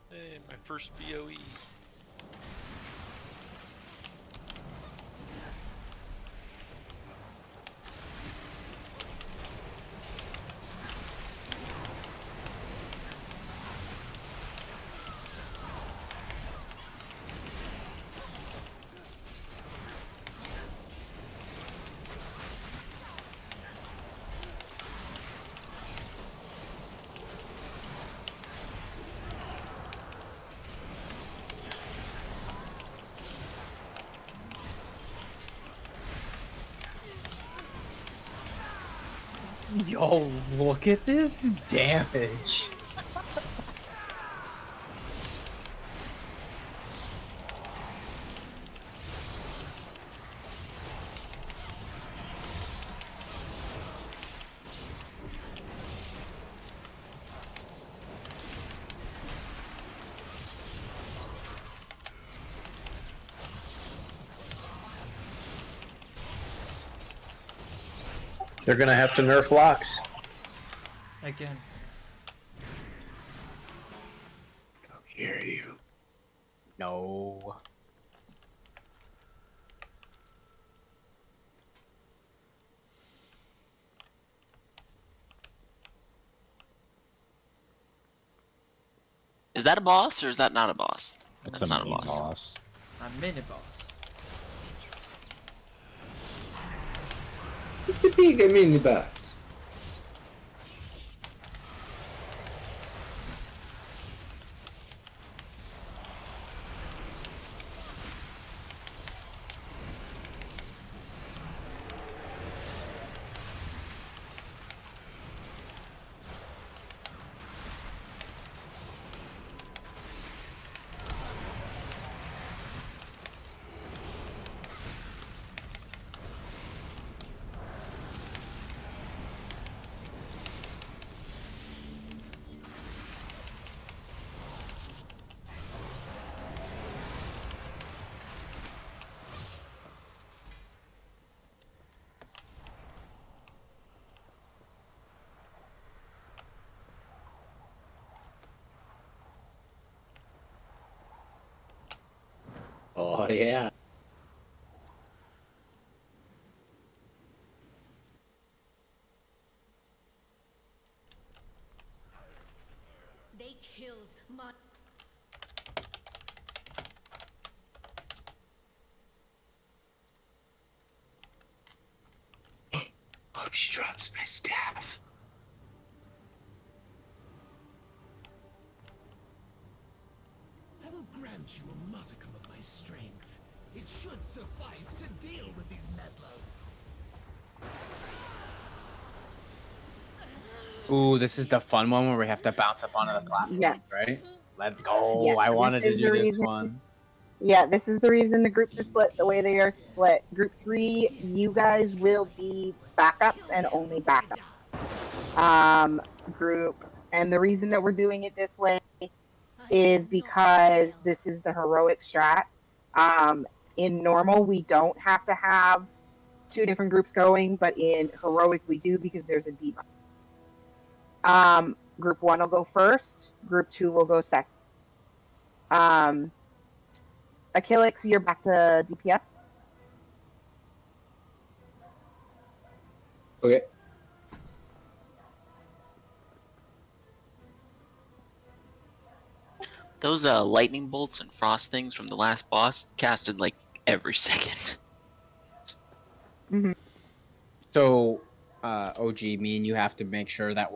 Hey, my first BOE. Yo, look at this damage. They're gonna have to nerf locks. Again. I'll hear you. No. Is that a boss or is that not a boss? It's That's a not a mini boss. A mini boss. It's a big mini boss. Oh yeah. They killed my. Hope she drops my staff. I will grant you a modicum of my strength. It should suffice to deal with these meddlers. Ooh, this is the fun one where we have to bounce up onto the platform, Yes. right? Let's go. Yes, I this wanted to is do the this reason- one. Yeah, this is the reason the groups are split the way they are split. Group 3, you guys will be backups and only backups. And the reason that we're doing it this way is because this is the heroic strat. In normal, we don't have to have 2 different groups going, but in heroic, we do because there's a debuff. Group 1 will go first. Group 2 will go second. Achilles, you're back to DPS. Okay. Those lightning bolts and frost things from the last boss casted like every second. Mm-hmm. So, OG, me and you have to make sure that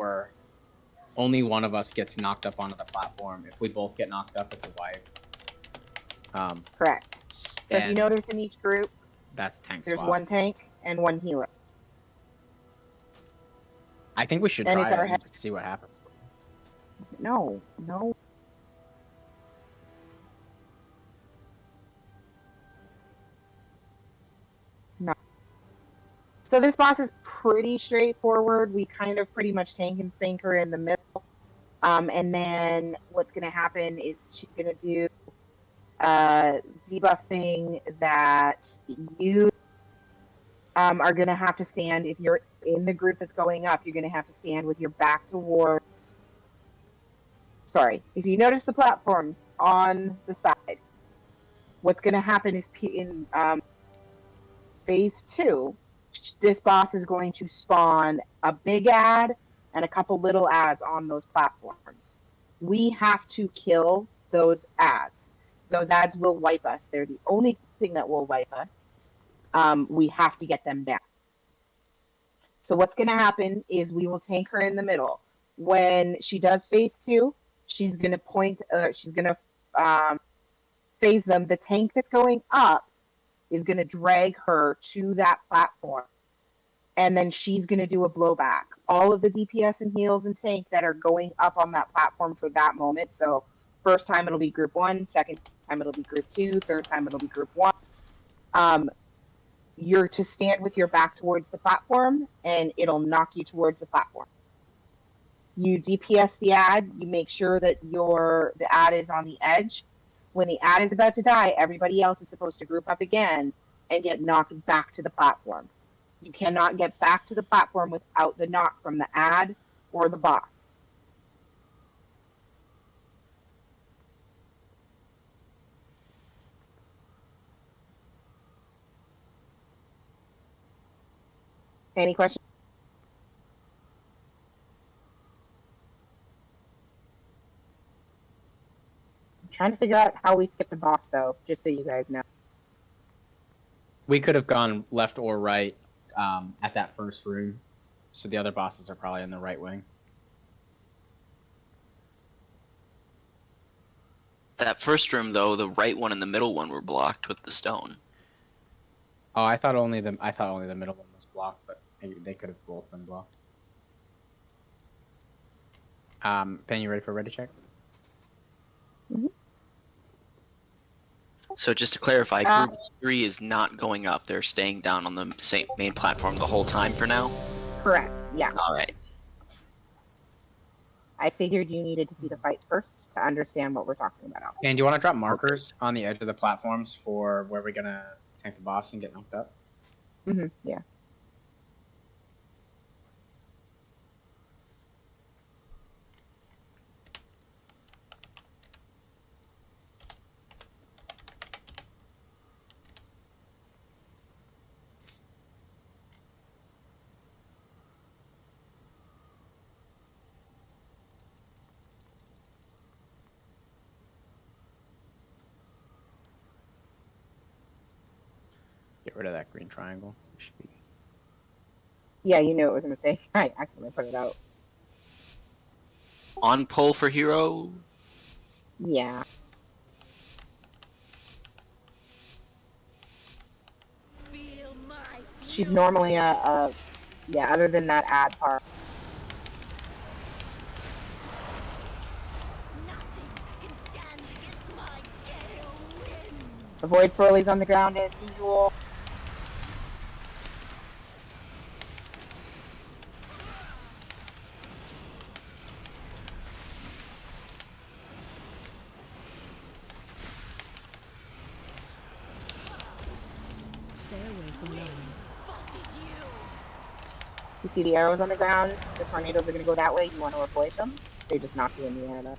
only one of us gets knocked up onto the platform. If we both get knocked up, it's a wipe. Correct. So if you notice in each group, that's tank there's swap. 1 tank and 1 healer. I think we should And try it's it our and head- just see what happens. No. No. So this boss is pretty straightforward. We kind of pretty much tank and spank her in the middle. And then what's going to happen is she's going to do a debuff thing that you are going to have to stand. If you're in the group that's going up, you're going to have to stand with your back towards... Sorry. If you notice the platforms on the side, what's going to happen is in phase 2, this boss is going to spawn a big ad and a couple little ads on those platforms. We have to kill those ads. Those ads will wipe us. They're the only thing that will wipe us. We have to get them down. So what's going to happen is we will tank her in the middle. When she does phase 2, she's going to she's going to phase them. The tank that's going up is going to drag her to that platform. And then she's going to do a blowback. All of the DPS and heals and tank that are going up on that platform for that moment. So first time it'll be group 1, second time it'll be group 2, third time it'll be group 1. You're to stand with your back towards the platform and it'll knock you towards the platform. You DPS the ad, you make sure that the ad is on the edge. When the ad is about to die, everybody else is supposed to group up again and get knocked back to the platform. You cannot get back to the platform without the knock from the ad or the boss. Any questions? I'm trying to figure out how we skipped the boss, though, just so you guys know. We could have gone left or right at that first room, so the other bosses are probably in the right wing. That first room, though, the right one and the middle one were blocked with the stone. Oh, I thought only the middle one was blocked, but they could have both been blocked. Pen, you ready for ready check? Mm-hmm. So just to clarify, Group 3 is not going up. They're staying down on the same main platform the whole time for now? Correct, yeah. All right. I figured you needed to see the fight first to understand what we're talking about. And do you want to drop markers on the edge of the platforms for where we're going to tank the boss and get knocked up? Mm-hmm, yeah. Get rid of that green triangle. Should be... Yeah, you knew it was a mistake. I accidentally put it out. On pull for hero? Yeah. She's normally yeah, other than that ad part. Avoid swirlies on the ground as usual. Stay away from lines. You see the arrows on the ground? The tornadoes are going to go that way. You want to avoid them? They just knock you in the air, though.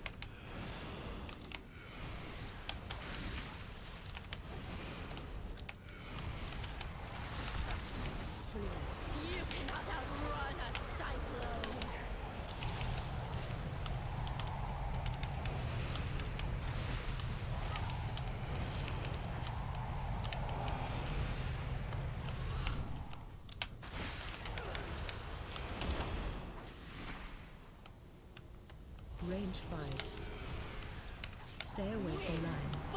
Range 5. Stay away from lines.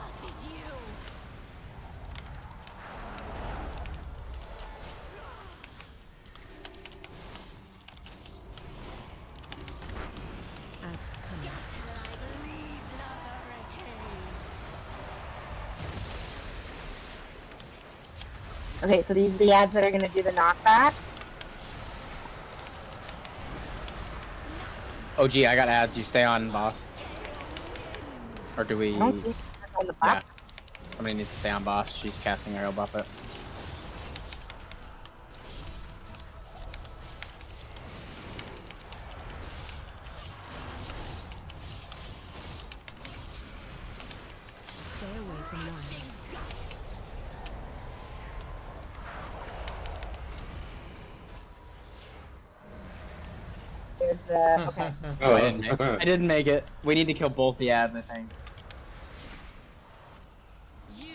Ads coming. Okay, so these are the ads that are going to do the knockback. Oh, gee, I got ads. You stay on, boss. Or do we... I don't see it on the Yeah. platform. Somebody needs to stay on boss. She's casting aerial buffet. Stay away from lines. There's the... Okay. Oh, I didn't make it. We need to kill both the ads, I think.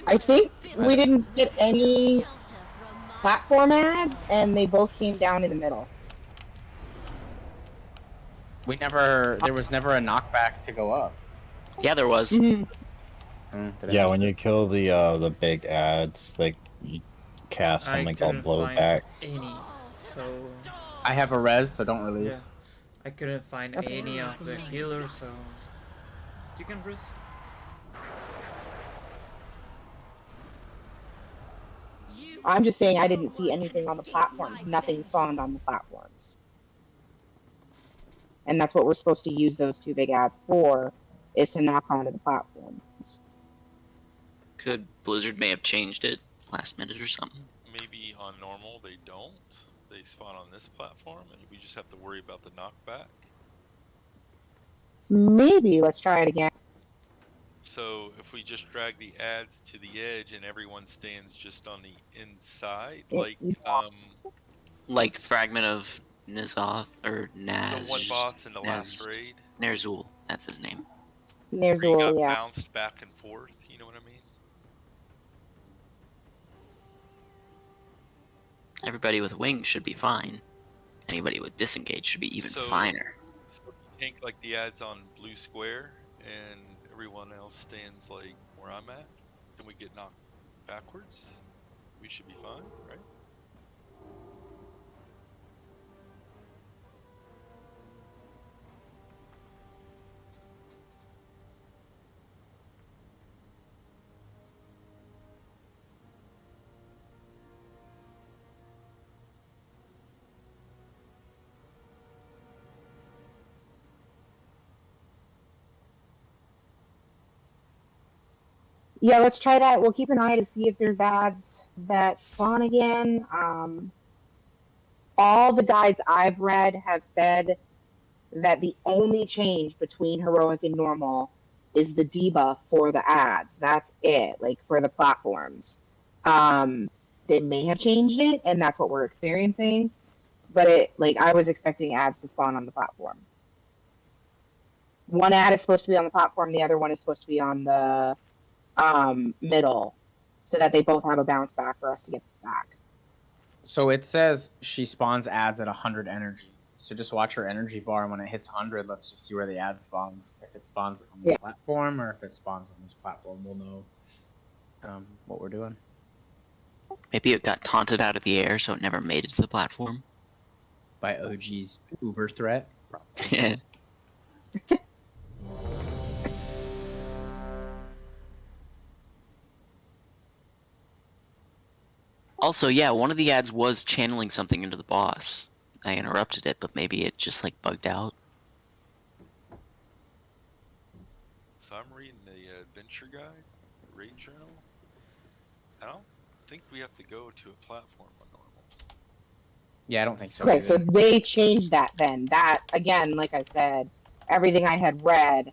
I think we didn't get any platform ads, and they both came down in the middle. We never... There was never a knockback to go up. Yeah, there was. Mm-hmm. Yeah, when you kill the big ads, like you cast something called blowback. Any, so I have a res, so don't release. yeah, I couldn't find any of the healers, so you can risk. I'm just saying I didn't see anything on the platforms. Nothing spawned on the platforms. And that's what we're supposed to use those two big ads for, is to knock onto the platforms. Blizzard may have changed it last minute or something. maybe on normal they don't. They spawn on this platform, and we just have to worry about the knockback. Maybe. Let's try it again. So if we just drag the ads to the edge and everyone stands just on the inside, like Fragment of Nazoth or Naz. the one boss in the last raid. Nerzul, that's his name. Where you Nerzul, got yeah. bounced back and forth, you know what I mean? Everybody with wings should be fine. Anybody with disengage should be even finer. So you tank like the ads on blue square, and everyone else stands like where I'm at, and we get knocked backwards. We should be fine, right? Yeah, let's try that. We'll keep an eye to see if there's ads that spawn again. All the guides I've read have said that the only change between heroic and normal is the debuff for the ads. That's it, like for the platforms. They may have changed it, and that's what we're experiencing. But I was expecting ads to spawn on the platform. One ad is supposed to be on the platform, the other one is supposed to be on the middle, so that they both have a bounce back for us to get back. So it says she spawns ads at 100 energy. So just watch her energy bar, and when it hits 100, let's just see where the ad spawns. If it spawns on the platform, or if it spawns on this platform, we'll know what we're doing. Maybe it got taunted out of the air, so it never made it to the platform. By OG's Uber threat. Yeah. Also, yeah, one of the ads was channeling something into the boss. I interrupted it, but maybe it just bugged out. So I'm reading the adventure guide, raid journal. I don't think we have to go to a platform on normal. Yeah, I don't think so. Okay, either. so they changed that then. That, again, like I said, everything I had read,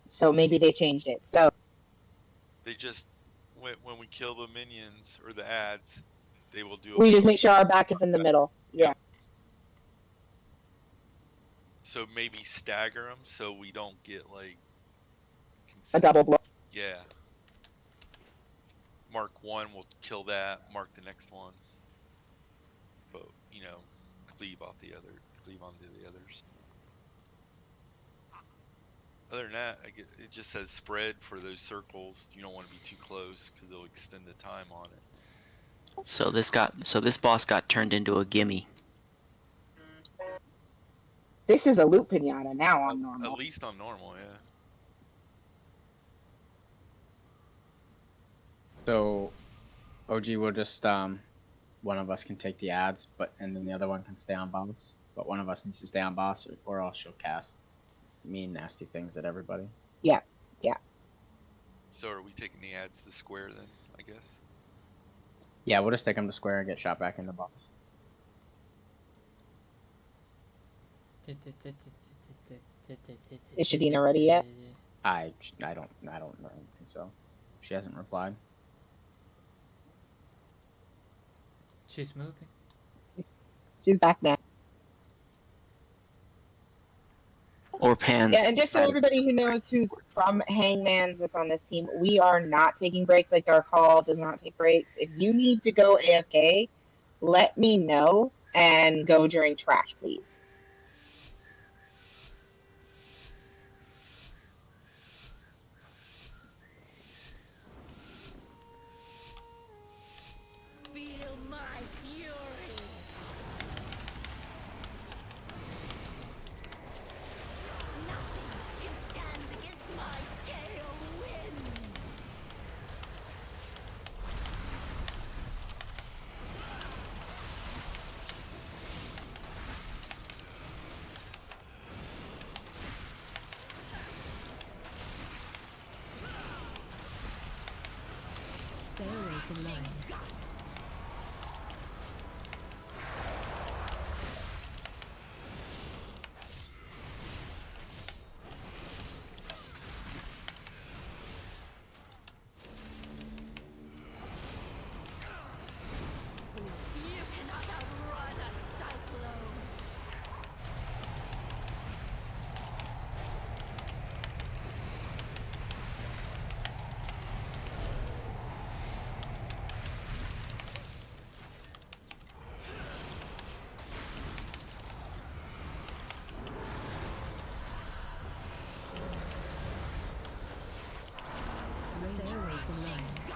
so maybe they changed it. So They just, when we kill the minions or the ads, they will do we just make sure our back is in the middle. Yeah. So maybe stagger them so we don't get A double blow. Yeah. Mark one, we'll kill that. Mark the next one. But cleave onto the others. Other than that, it just says spread for those circles. You don't want to be too close because they'll extend the time on it. So this boss got turned into a gimme. This is a loot pinata now on normal. At least on normal, yeah. So, OG will just one of us can take the ads, and then the other one can stay on boss. But one of us needs to stay on boss, or else she'll cast mean, nasty things at everybody. Yeah. So are we taking the ads to the square then? I guess. Yeah, we'll just take them to square and get shot back into boss. Is Shadina ready yet? I don't think so. She hasn't replied. She's moving. She's back now. Or pans. Yeah, and just so everybody who knows who's from Hangman that's on this team, we are not taking breaks. Like Dark Hall does not take breaks. If you need to go AFK, let me know and go during trash, please. Feel my fury. Nothing can stand against my gale winds. from lines. You cannot outrun a cyclone. Stay away from lines.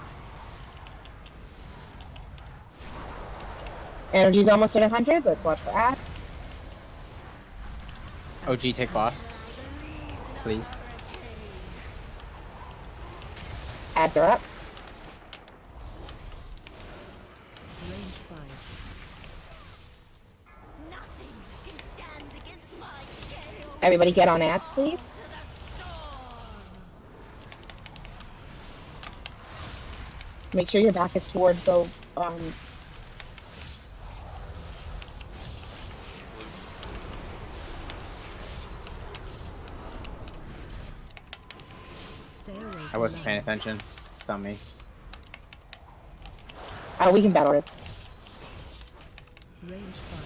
Energy's almost at 100. Let's watch for ads. OG, take boss. Please. Ads are up. Range 5. Nothing can stand against my gale. Everybody get on ads, please. Make sure your back is towards the Stay away I from wasn't paying lines. attention. It's on me. we can battle this. Range 5.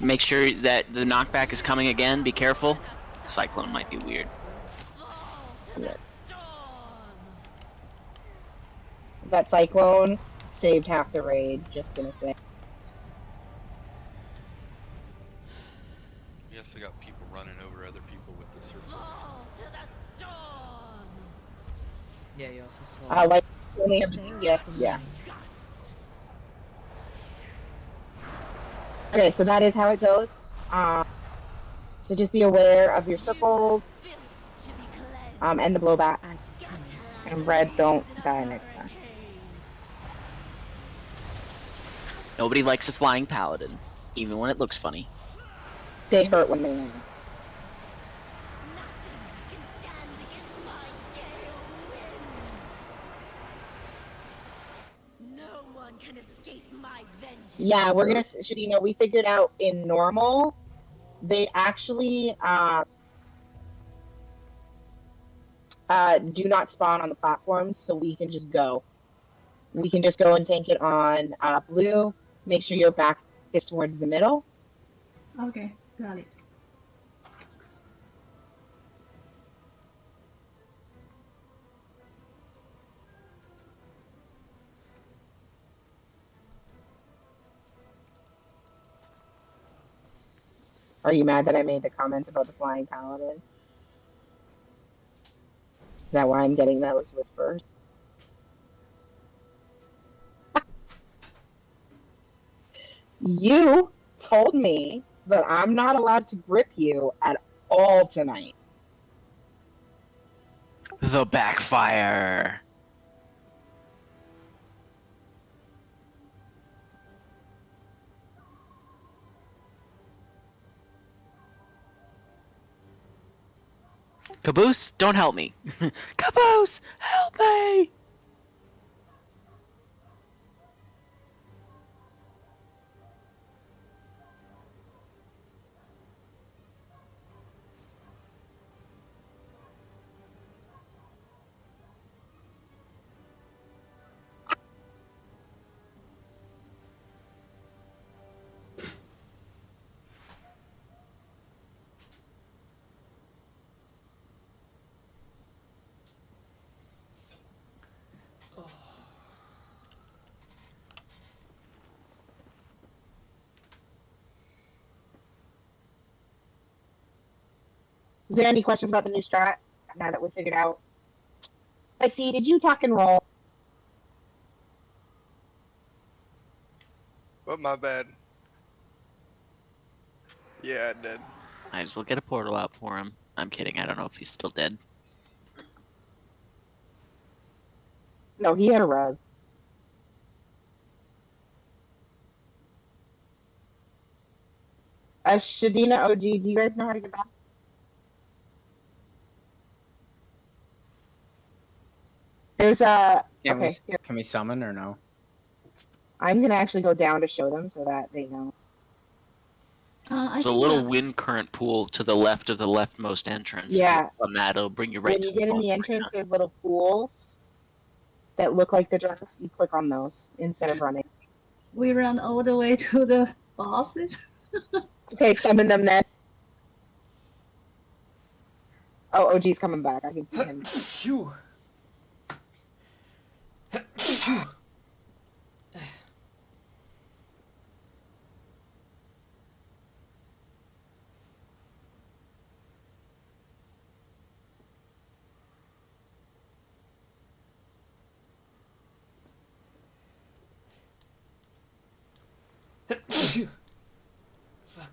Make sure that the knockback is coming again. Be careful. Cyclone might be weird. Yeah. That cyclone saved half the raid, just gonna say. We also got people running over other people with the circles. Yeah, you also saw. Like, only have Stay away yes, from yeah. lines. Okay, so that is how it goes. So just be aware of your circles, and the blowback. Adds coming. And red, don't die next time. Nobody likes a flying paladin, even when it looks funny. They hurt when they land. No one can escape my vengeance. Yeah, we're gonna, Shadina, we figured out in normal, they actually do not spawn on the platforms, so we can just go. We can just go and tank it on blue. Make sure your back is towards the middle. Okay, got it. Are you mad that I made the comments about the flying paladin? Is that why I'm getting those whispers? You told me that I'm not allowed to grip you at all tonight. The backfire. Caboose, don't help me. Caboose, help me! Is there any questions about the new strat now that we figured out? I see. Did you tuck and roll? Oh, my bad. Yeah, I did. Might as well get a portal out for him. I'm kidding. I don't know if he's still dead. No, he had a res. Shadina OG, do you guys know how to get back? There's a Can okay. we can we summon or no? I'm gonna actually go down to show them so that they know. There's a little wind current pool to the left of the leftmost entrance. Yeah. On that, it'll bring you right When to you get in boss the entrance, arena. there's little pools that look like the drums. You click on those instead of running. We ran all the way to the bosses. Okay, summon them then. Oh, OG's coming back. I can see him. Phew. Fuck.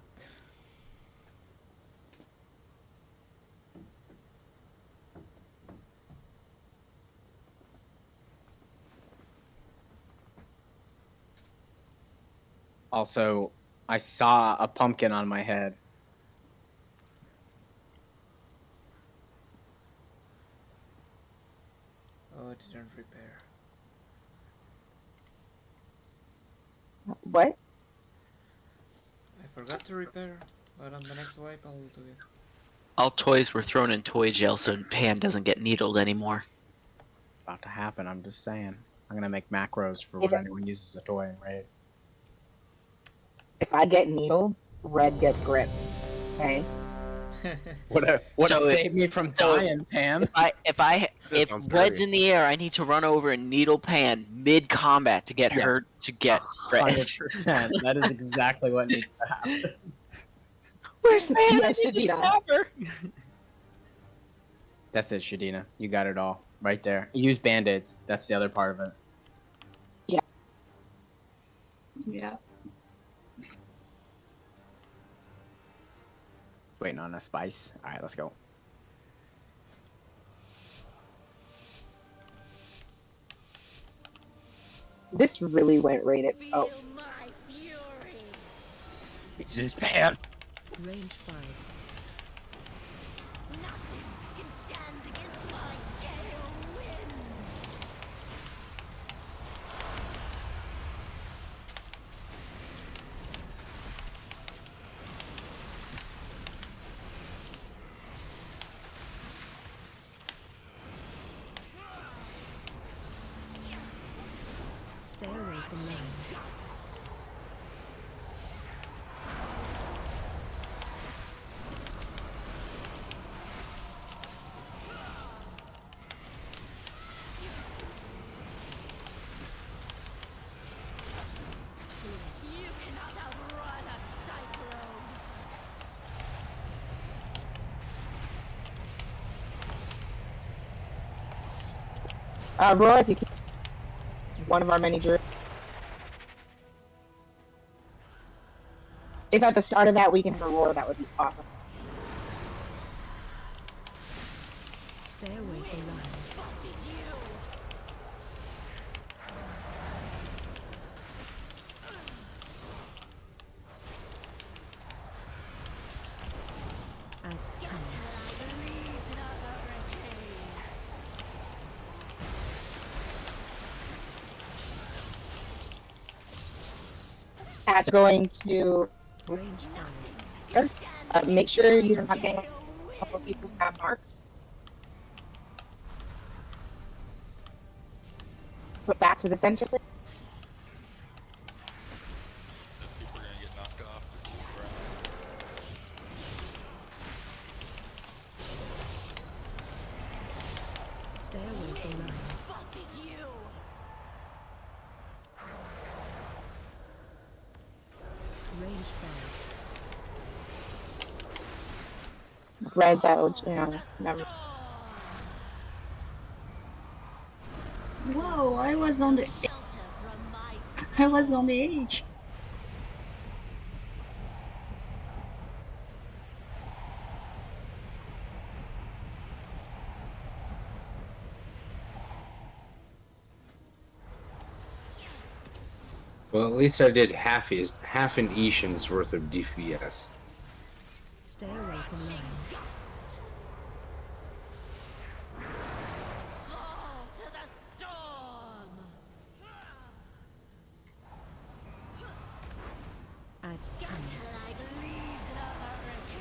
Also, I saw a pumpkin on my head. Oh, it didn't repair. What? I forgot to repair, but on the next wipe I'll do it. All toys were thrown in toy jail so Pan doesn't get needled anymore. About to happen, I'm just saying. I'm gonna make macros for when anyone uses a toy in Raid. If I get needled, Red gets gripped. Okay. Would So save me from dying, Pam. If Red's in the air, I need to run over and needle Pan mid combat to get her to get Red. 100%. That is exactly what needs to happen. Where's Pan? Yes, I need to Shadina. stop her. That's it, Shadina. You got it all. Right there. Use band-aids. That's the other part of it. Yeah. Waiting on a spice. Alright, let's go. This really went rated. Oh. It's just Pan. Range 5. Stay away from lanes. Roy, if you keep one of our many druids. If at the start of that we can roar, that would be awesome. Stay away from lanes. As As going to make sure you're not getting a couple people who have marks. Put back to the center, please. People are gonna get knocked off. Or to the ground. stay away from lanes. Range 5. Res out, you know, never. Whoa, I was on the edge. Well, at least I did half an Ishan's worth of DPS. Stay away from lanes. Adds Scatter like leaves in a hurricane.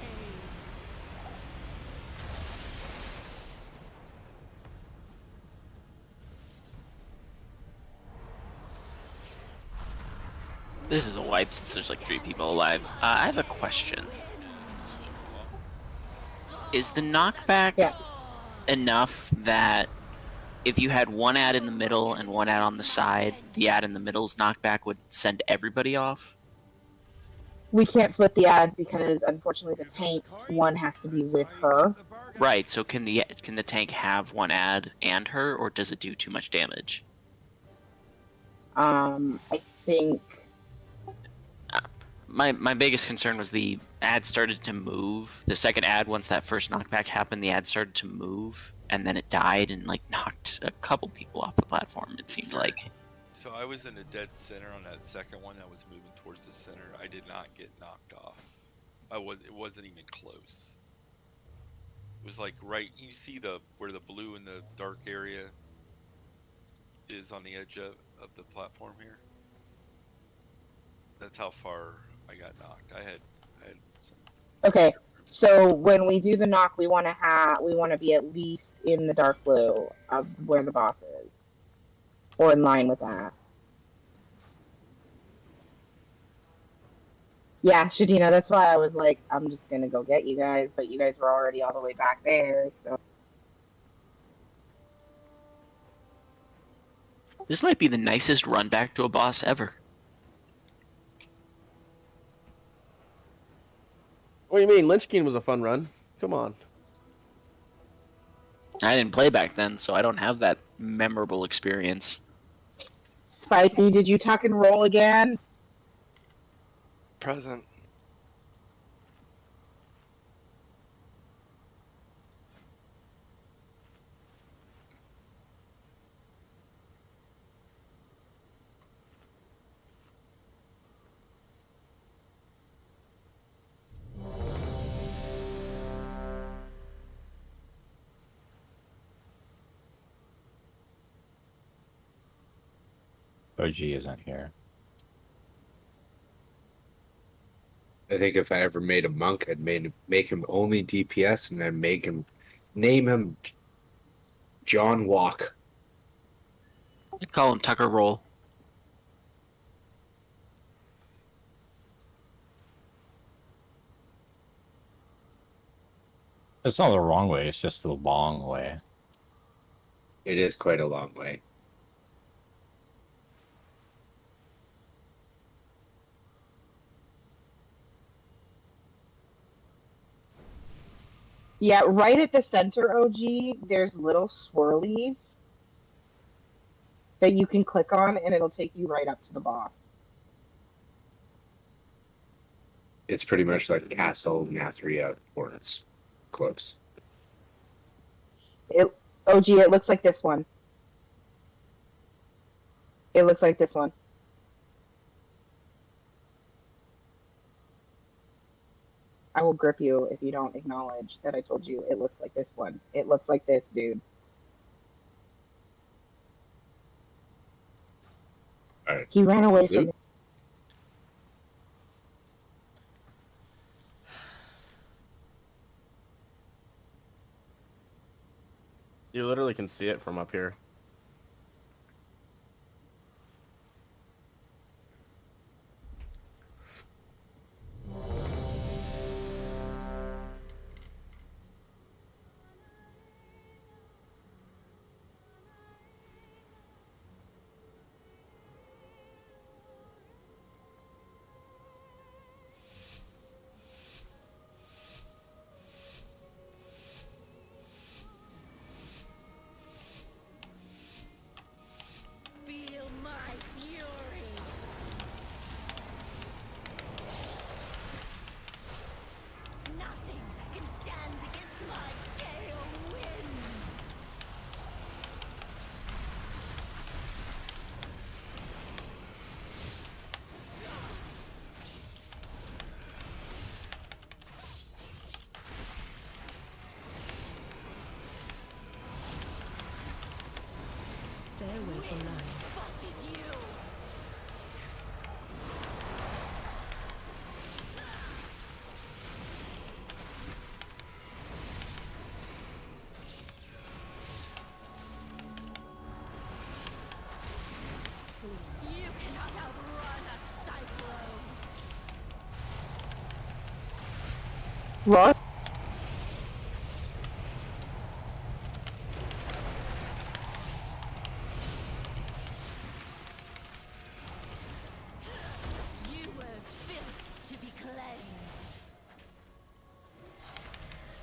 This is a wipe since there's like 3 people alive. I have a question. Is the knockback enough that if you had one ad in the middle and one ad on the side, the ad in the middle's knockback would send everybody off? We can't split the ads because unfortunately the tanks one has to be with her. Right. So can the tank have one ad and her, or does it do too much damage? I think my biggest concern was the ad started to move. The second ad, once that first knockback happened, the ad started to move, and then it died and like knocked a couple people off the platform. It seemed like. So I was in the dead center on that second one. I was moving towards the center. I did not get knocked off. It wasn't even close. It was like right. You see where the blue and the dark area is on the edge of the platform here. That's how far I got knocked. I had some. okay. So when we do the knock, we want to be at least in the dark blue of where the boss is, or in line with that. Yeah, Shadina, that's why I was like, I'm just gonna go get you guys, but you guys were already all the way back there, so. This might be the nicest run back to a boss ever. What do you mean? Lynch King was a fun run. Come on. I didn't play back then, so I don't have that memorable experience. Spicy, did you tuck and roll again? Present. OG isn't here. I think if I ever made a monk, I'd make him only DPS, and I'd name him John Walk. I'd call him Tucker Roll. It's not the wrong way, it's just the long way. It is quite a long way. Yeah, right at the center, OG, there's little swirlies that you can click on, and it'll take you right up to the boss. It's pretty much like Castle Nathria Hornets. Close. OG, it looks like this one. It looks like this one. I will grip you if you don't acknowledge that I told you it looks like this one. It looks like this, dude. All right. He ran away from me. You literally can see it from up here. Feel my fury. Nothing can stand against my gale winds. Stay away from lines. Fuck is you. What? You were filth to be cleansed.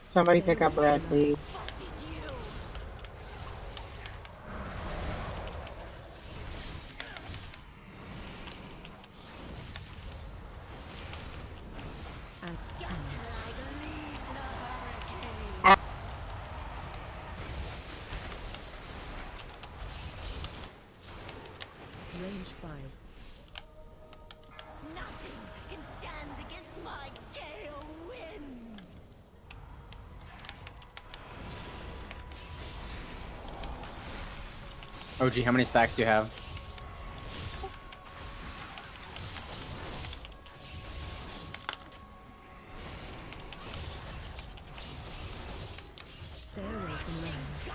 Somebody pick up red, please. Forfeit you. Scatter like leaves in a hurricane. Range 5. Nothing can stand against my gale winds. OG, how many stacks do you have? Stay away from lands.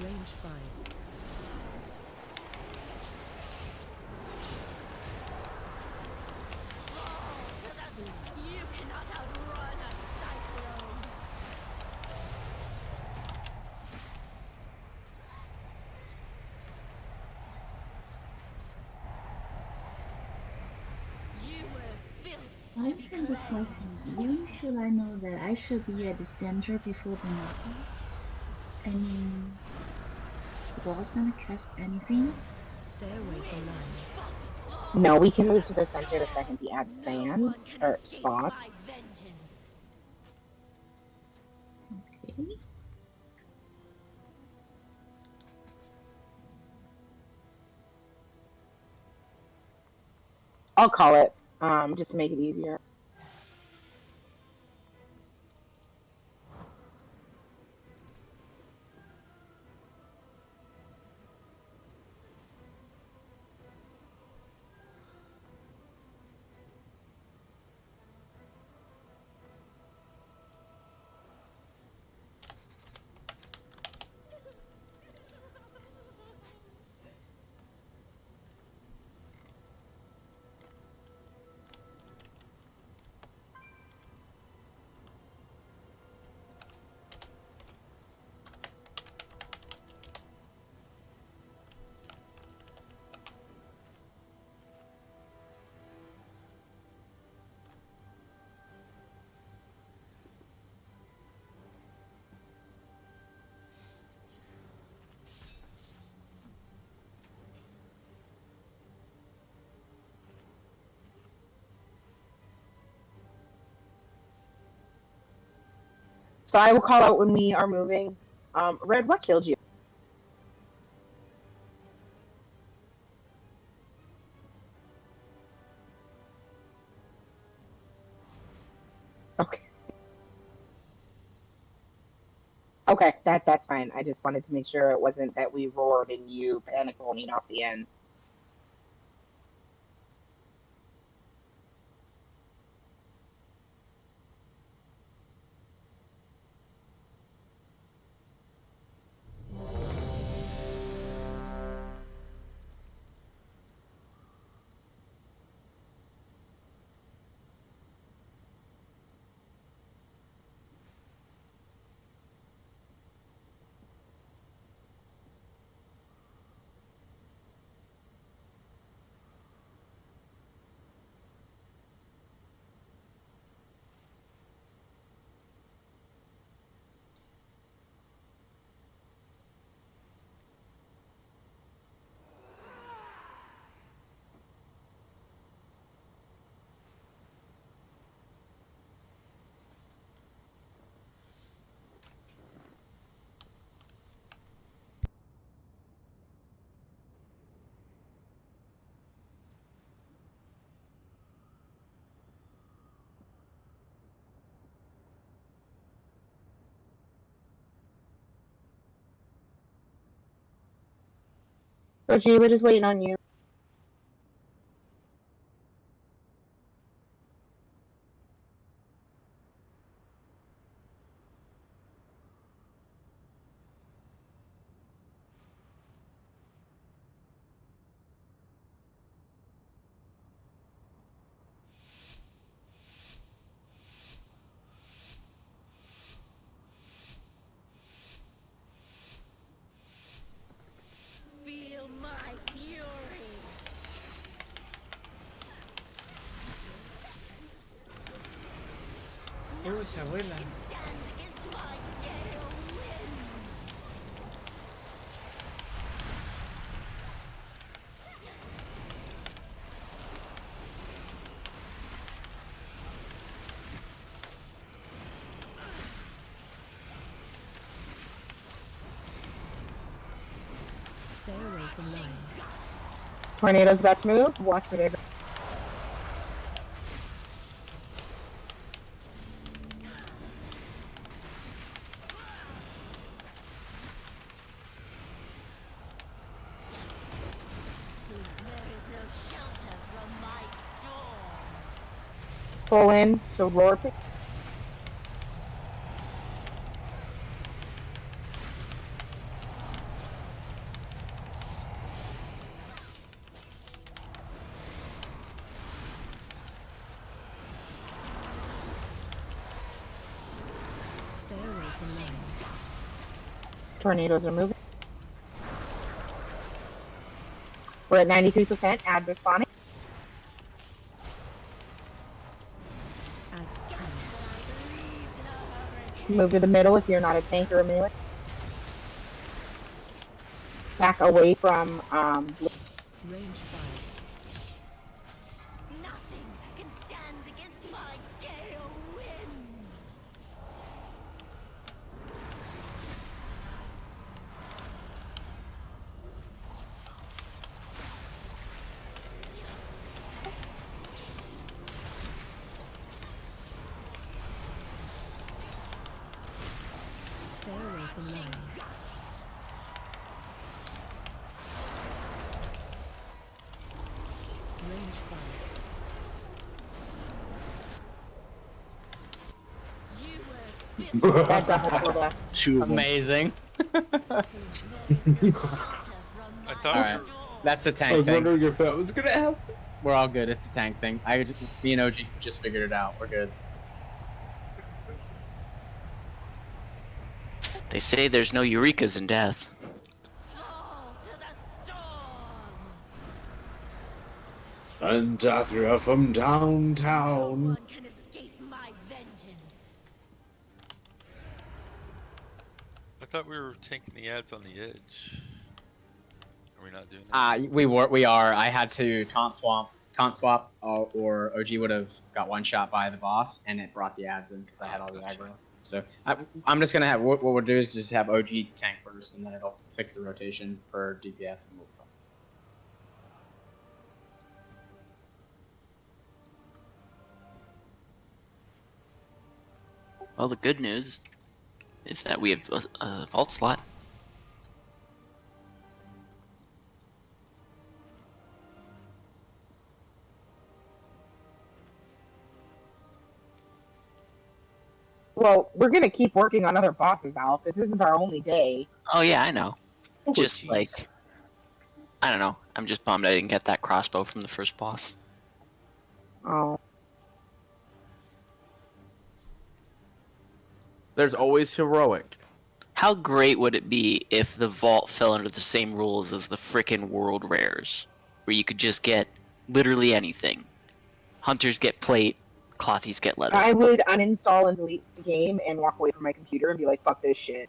Range 5. You cannot outrun a cyclone. You were filth I to be have a question. When should I know that I should be at the center before the knockout? I mean, boss gonna cast anything? Stay away from lands. No, we can move to the center the second the ad span or spot. My vengeance. Okay. I'll call it. Just to make it easier. So I will call out when we are moving. Red, what killed you? Okay. Okay, that's fine. I just wanted to make sure it wasn't that we roared and you panic rolling off the end. So G, we're just waiting on you. se vuelan. Stand against my gale winds. Stay away from lines. Tornado's about to move. Watch tornado. There is no shelter from my storm. Pull in. So roar. Please. Stay away from lines. Tornadoes are moving. We're at 93%. Ads are spawning. Adds cannon. Move to the middle if you're not a tank or a melee. Back away from Range fire. Nothing can stand against my gale winds. Stay away from lines. Range fire. that's a whole left. Amazing. I thought Alright. That's a tank I was thing. wondering if that was gonna happen. We're all good. It's a tank thing. Me and OG just figured it out. We're good. They say there's no Eurekas in death. Fall to the storm. And Dathra from downtown. One can escape my vengeance. I thought we were tanking the ads on the edge. Are we not doing that? We are. I had to taunt swap, or OG would have got one shot by the boss, and it brought the ads in because I had all the aggro. So I'm just gonna have what we'll do is just have OG tank first, and then it'll fix the rotation for DPS, and we'll go. Well, the good news is that we have a vault slot. Well, we're gonna keep working on other bosses, Alf. This isn't our only day. Oh yeah, I know. Oh, Just jeez. like, I don't know. I'm just bummed I didn't get that crossbow from the first boss. Oh. There's always heroic. How great would it be if the vault fell under the same rules as the frickin' world rares, where you could just get literally anything? Hunters get plate, clothies get leather. I would uninstall and delete the game and walk away from my computer and be like, fuck this shit.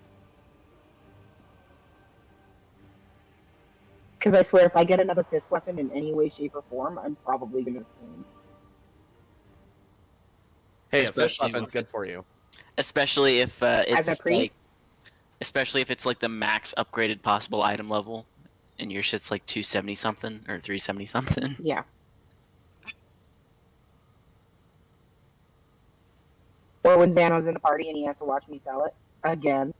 Because I swear, if I get another fist weapon in any way, shape, or form, I'm probably gonna scream. Hey, a fish Especially weapon's good for you. Especially if As a it's priest? like, especially if it's like the max upgraded possible item level, and your shit's like 270 something or 370 something. Yeah. Or when Zano's in the party and he has to watch me sell it again.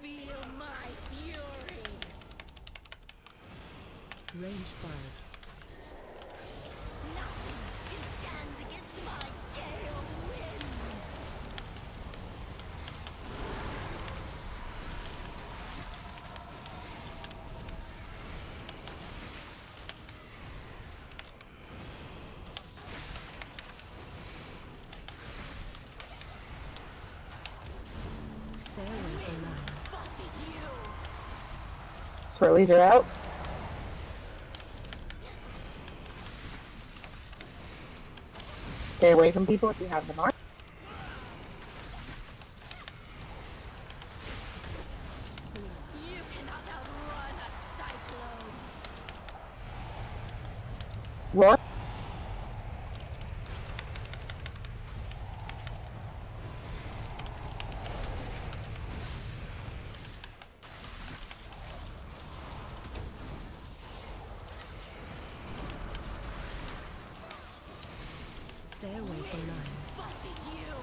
Feel my fury. Range fire. Swirlies are out. Stay away from people if you have the mark. You cannot outrun a cyclone. Roar. Stay away from lines. Buffet you.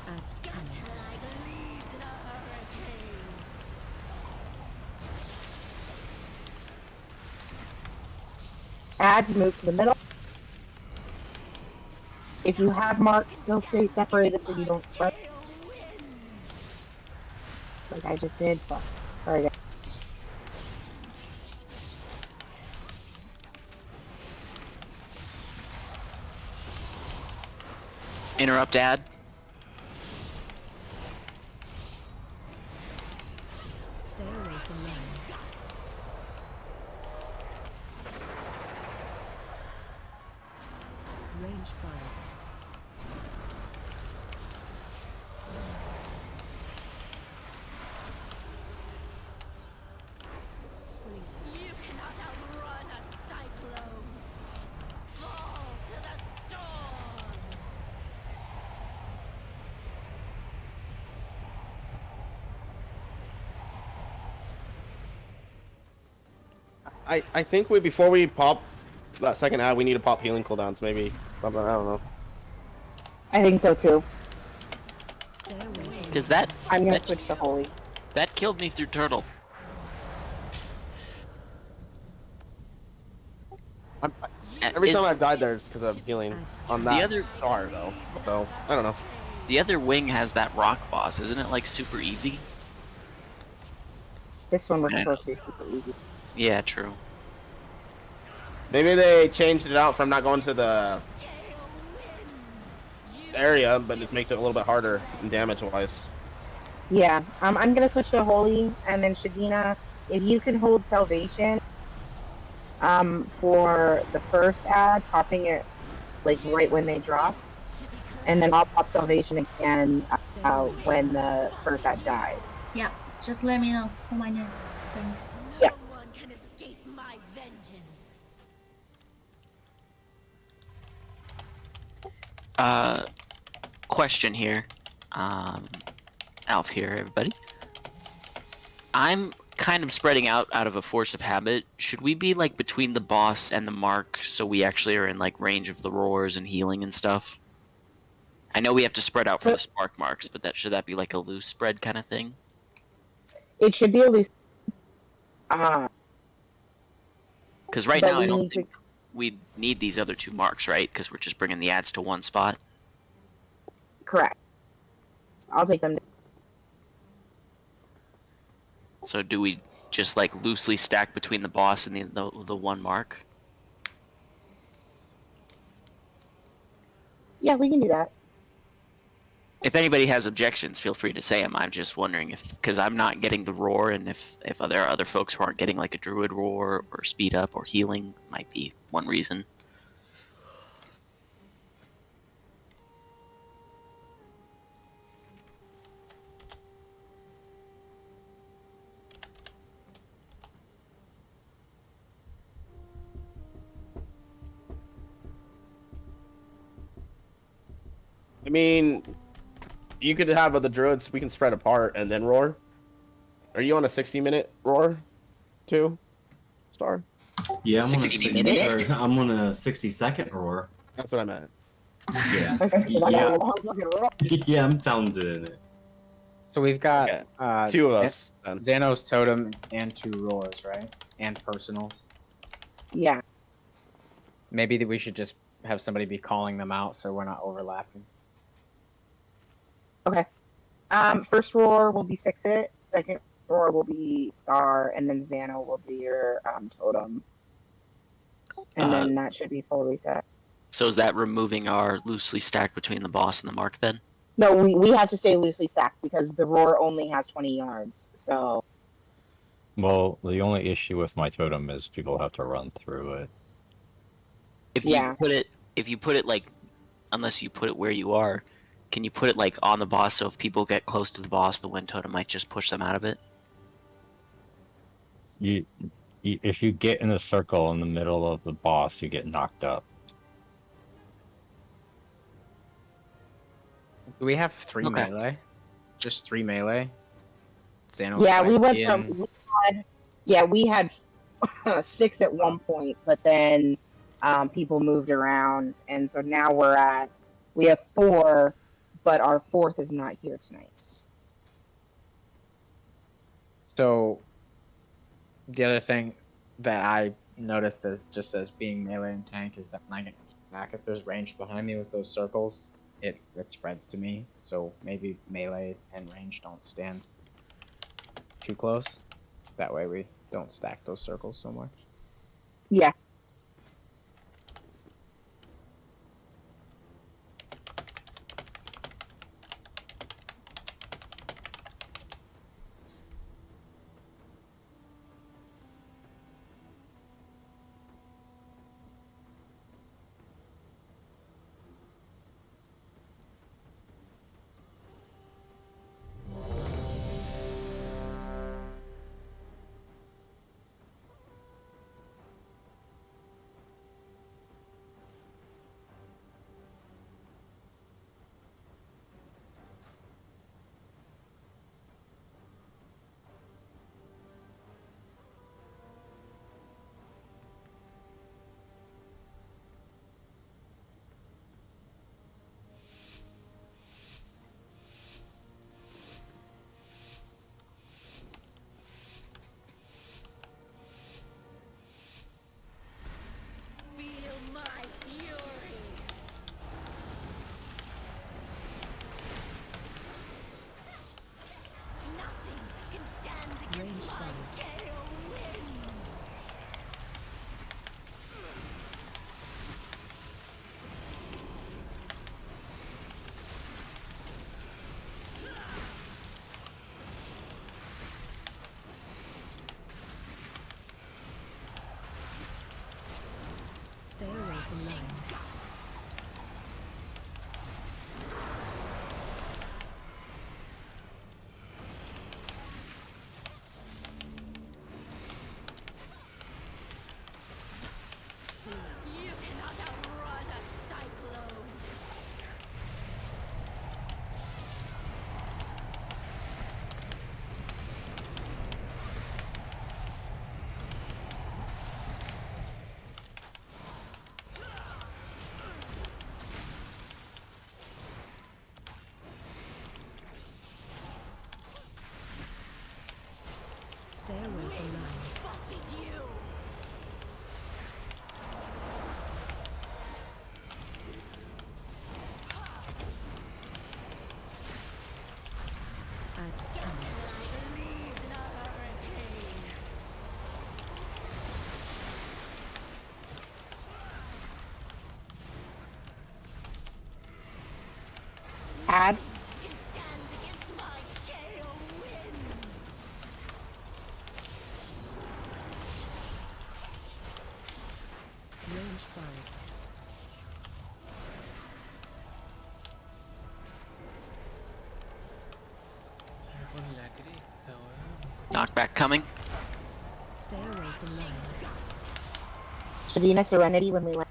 As Scatter like leaves in a hurricane. Ads move to the middle. If you have marks, still stay separated so you don't spread. Like I just did, but sorry guys. Interrupt ad. stay away from lines. Range 5. You cannot outrun a cyclone. Fall to the storm. I think before we pop that second ad, we need to pop healing cooldowns. Maybe something. I don't know. I think so too. Because that I'm gonna that, switch to holy. that killed me through turtle. Every Is- time I've died there, it's because of healing on that other- star though. So I don't know. The other wing has that rock boss, isn't it? Like super easy. This one was I supposed to be super easy. Yeah, true. Maybe they changed it out from not going to the area, but it makes it a little bit harder in damage wise. Yeah, I'm gonna switch to holy, and then Shadina, if you can hold salvation, for the first ad, popping it like right when they drop, and then I'll pop salvation again when the first ad dies. Yeah, just let me know for my name. Thank you. Yeah. No one can escape my vengeance. Question here. Alf here, everybody. I'm kind of spreading out of a force of habit. Should we be like between the boss and the mark so we actually are in like range of the roars and healing and stuff? I know we have to spread out for the spark marks, but should that be like a loose spread kind of thing? It should be a loose. Because right But now we I don't need think we need these other two marks, right? Because we're just bringing the ads to one spot. Correct. I'll take them. So do we just like loosely stack between the boss and the one mark? Yeah, we can do that. If anybody has objections, feel free to say them. I'm just wondering if, because I'm not getting the roar, and if there are other folks who aren't getting like a druid roar or speed up or healing, might be one reason. I mean, you could have the druids. We can spread apart and then roar. Are you on a 60-minute roar, too, Star? Yeah, I'm on a 60 minutes? I'm on a 60-second roar. That's what I meant. Yeah. Yeah. Yeah, I'm talented in it. So we've got Two of us, then. Xanos Totem and 2 roars, right? And personals. Yeah. Maybe that we should just have somebody be calling them out so we're not overlapping. Okay. First roar will be fix it. Second roar will be star, and then Xano will do your totem, and then that should be full reset. So is that removing our loosely stacked between the boss and the mark then? No, we have to stay loosely stacked because the roar only has 20 yards. So Well, the only issue with my totem is people have to run through it. If Yeah. you put it like, unless you put it where you are, can you put it like on the boss so if people get close to the boss, the wind totem might just push them out of it? If you get in a circle in the middle of the boss, you get knocked up. Do we have 3 Okay. melee? Just 3 melee? Xanos yeah, we went 5P from and- we had 6 at one point, but then people moved around, and so now we have 4, but our 4th is not here tonight. So, the other thing that I noticed as being melee and tank is that when I get back, if there's range behind me with those circles, it spreads to me. So maybe melee and range don't stand too close. That way we don't stack those circles so much. Yeah. Feel my fury. Nothing can stand against my gale winds. Stay away from lines. You cannot outrun a cyclone. Stay away from lines. Buffet you. Adds Skeleton like leaves in a hurricane. Add. Can stand against my gale winds. range 5. Knockback coming. Stay away from lines. Shadina Serenity when we went.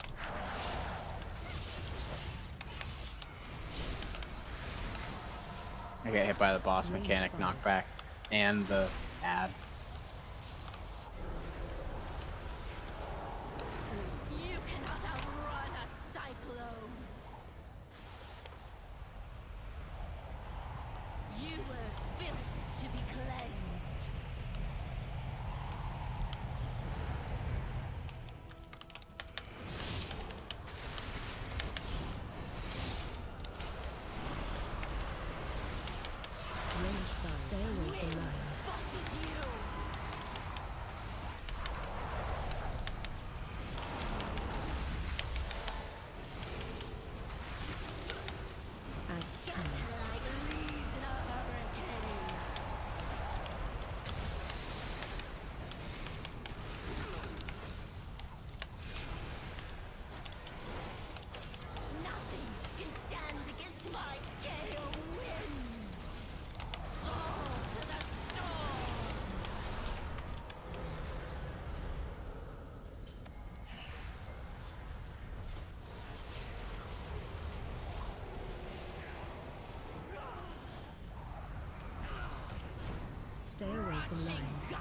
I get hit by the boss mechanic knockback and the ad. You cannot outrun a cyclone. You were built to be cleansed. Range 5. Stay away from lines. Buffet you. Stay away from lines.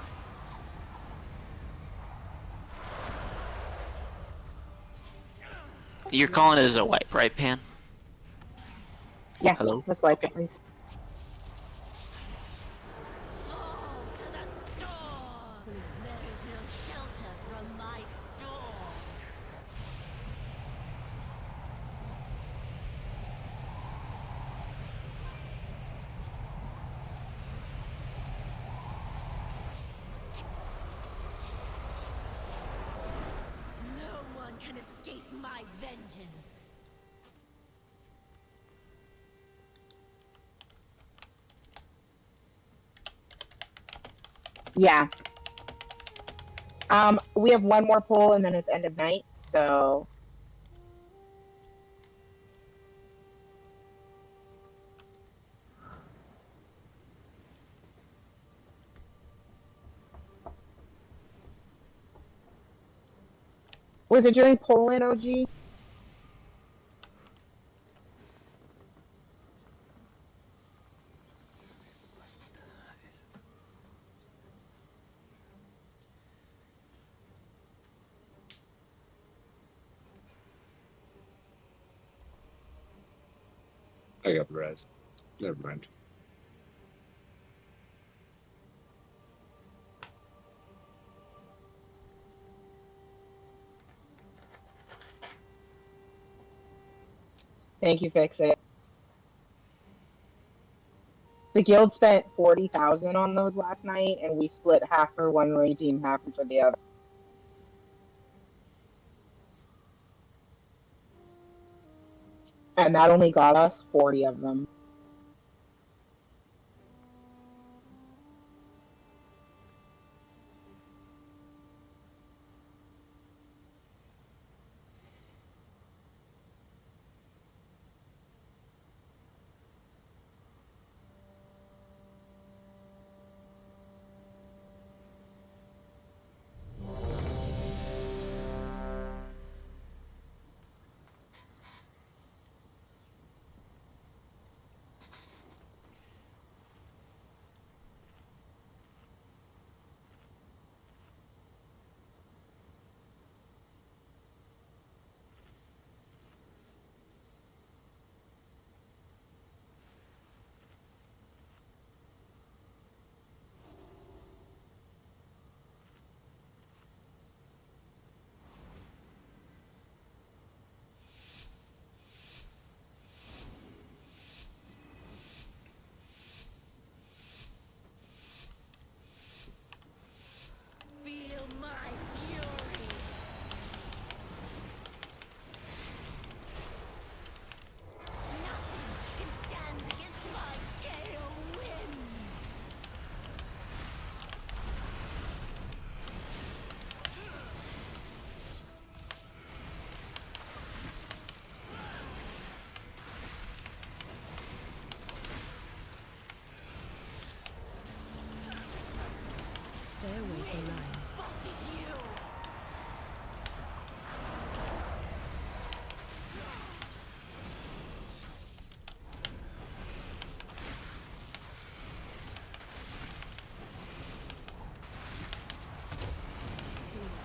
You're calling it as a wipe, right, Pan? Yeah, Hello? let's wipe it, please. No one can escape my vengeance. Yeah. We have one more pull and then it's end of night, so was it during pull-in, OG? I got the rest. Never mind. Thank you, Fix It. The guild spent 40,000 on those last night, and we split half for one raid team, half for the other. And that only got us 40 of them. Feel my fury. Nothing can stand against my gale wind. Stay away from lines.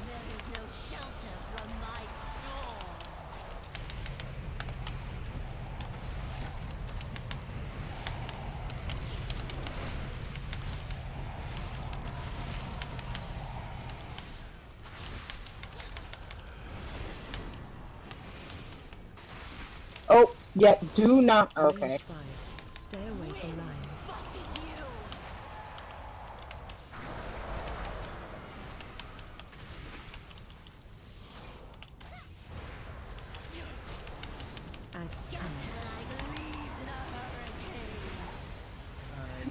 There is no shelter from my storm. Oh, yeah, do not. Okay. Range 5. Stay away from lines. Axe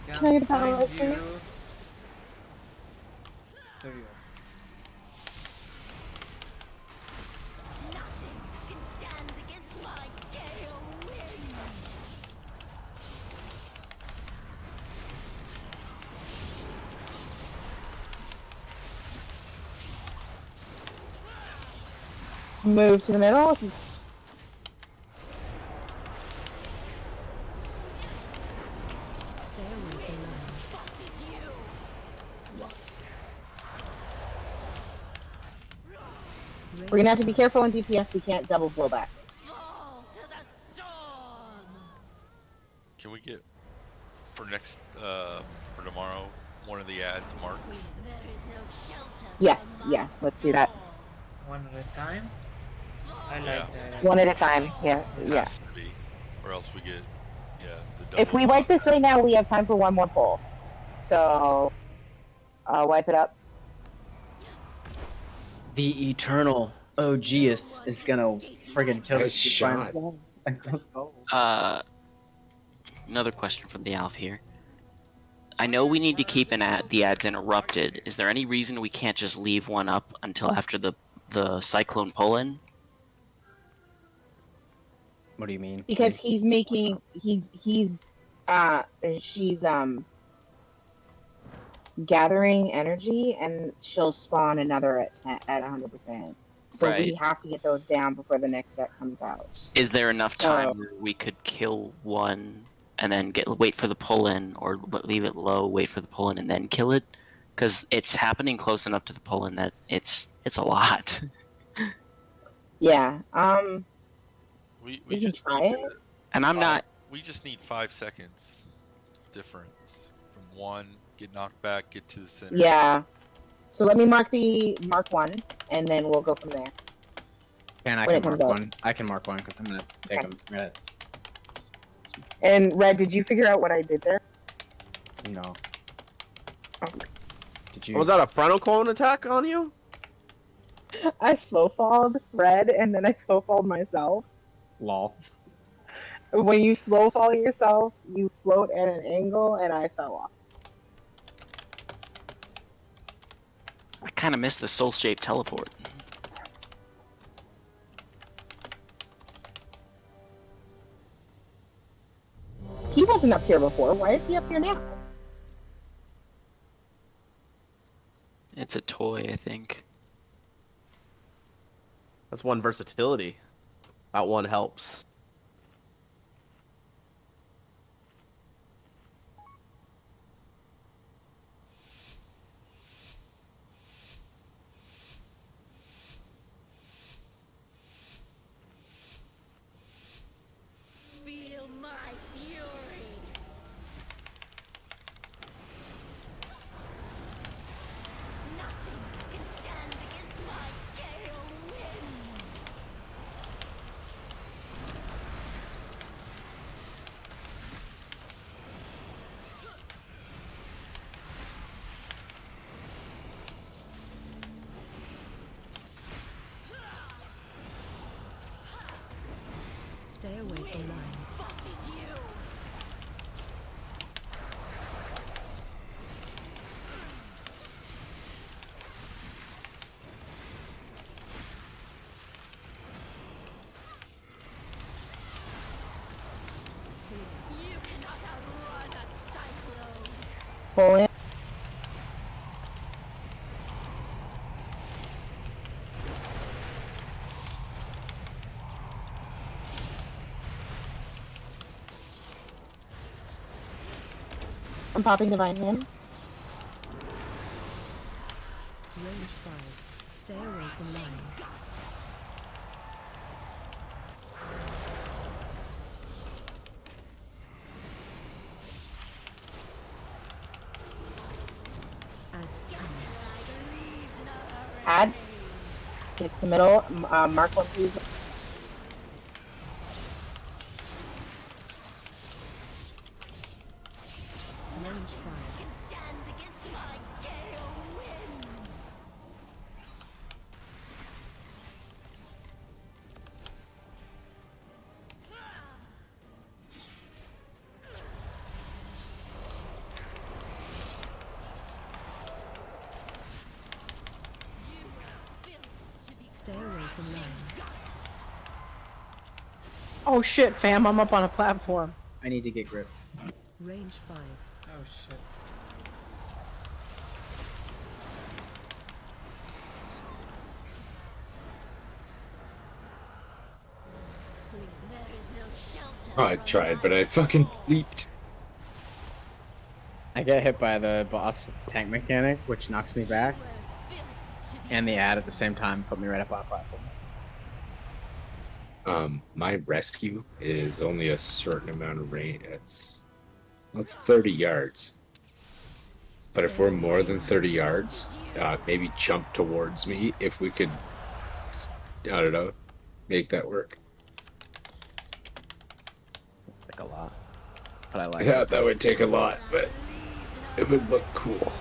Can I get a battle find rope, you. please? There you go. Nothing can stand against my gale wind. Move to the middle. Stay away from lines. We're gonna have to be careful on DPS. We can't double blow back. Fall to the storm. Can we get for next for tomorrow one of the ads marked? There is no shelter. Yes, yeah, let's do that. One at a time. I like Yeah. that. One at a time. Yeah, It yeah. has to be, or else we get the double. If we wipe this right now, we have time for one more poll. So, wipe it up. The eternal OGS is gonna friggin' kill Nice this dude by shot. himself. Let's go. Another question from the Alf here. I know we need to keep the ads interrupted. Is there any reason we can't just leave one up until after the cyclone pull-in? What do you mean? Because he's making she's gathering energy, and she'll spawn another at 100%. So we Right. have to get those down before the next set comes out. Is there enough time where we could kill one and then wait for the pull-in, or leave it low, wait for the pull-in, and then kill it? Because it's happening close enough to the pull-in that it's a lot. Yeah. We can just try need it. And I'm not. We just need 5 seconds difference from one, get knocked back, get to the center. Yeah. So let me mark one, and then we'll go from there. And I When can it comes mark out. one. I can mark one because I'm gonna take him. I'm gonna... And Red, did you figure out what I did there? No. Okay. Did you? Was that a frontal cone attack on you? I slow falled Red, and then I slow falled myself. Lol. When you slow fall yourself, you float at an angle, and I fell off. I kind of missed the soul-shaped teleport. He wasn't up here before. Why is he up here now? It's a toy, I think. That's one versatility. That one helps. Feel my fury. Nothing can stand against my gale wind. Stay away from lines. Buffet you. You cannot outrun a cyclone. Pull in. I'm popping Divine Hand. Range 5. Stay away from lines. Ads Ads. It's the middle. Mark one, please. range 5. Can stand against my gale winds. Stay away from lines. Oh shit, fam! I'm up on a platform. I need to get grip. Range 5. Oh shit. There is no shelter. Oh, I tried, but I fucking leaped. I get hit by the boss tank mechanic, which knocks me back. and the ad at the same time put me right up on a platform. My rescue is only a certain amount of range. It's 30 yards. But if we're more than 30 yards, maybe jump towards me if we could, I don't know, make that work. Like a lot. But I like Yeah, it. that would take a lot, but it would look cool.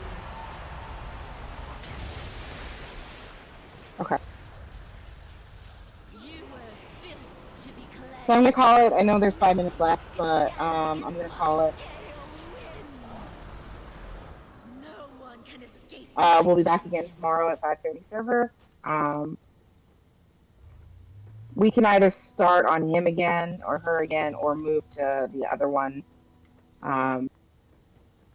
Okay. So I'm gonna call it. I know there's 5 minutes left, but I'm gonna call it. We'll be back again tomorrow at 5:30 server. We can either start on him again or her again, or move to the other one.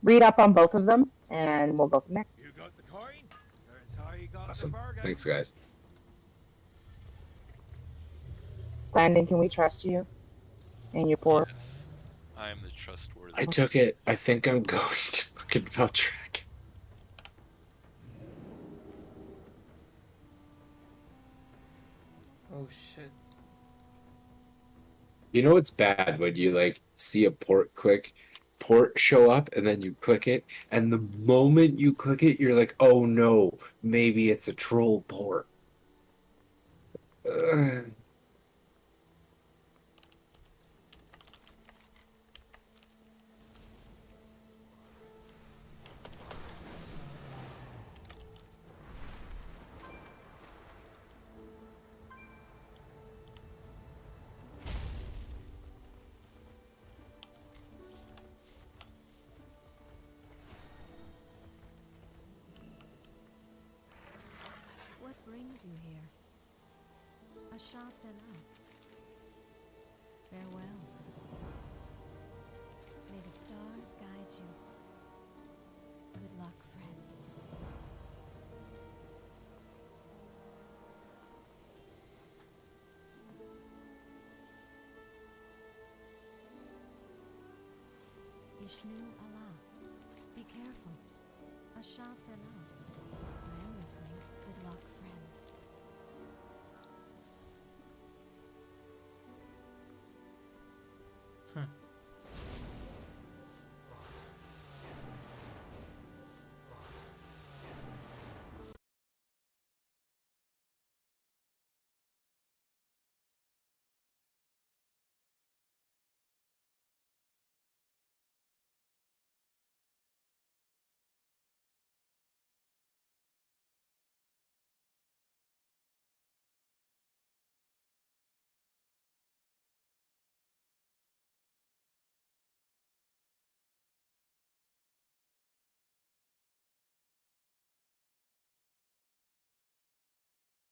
Read up on both of them, and we'll go from there. You got the coin? That's how you got Awesome. the bargain. Thanks, guys. Brandon, can we trust you and your port? Yes, I am the trustworthy. I took it. I think I'm going to fucking Valtrak. Oh shit. You know it's bad when you like see a port show up and then you click it, and the moment you click it, you're like, oh no, maybe it's a troll port. Ugh. What brings you here? A shot fell out. Farewell. May the stars guide you. Good luck, friend. Ishnu Allah. Be careful. A shot fell out.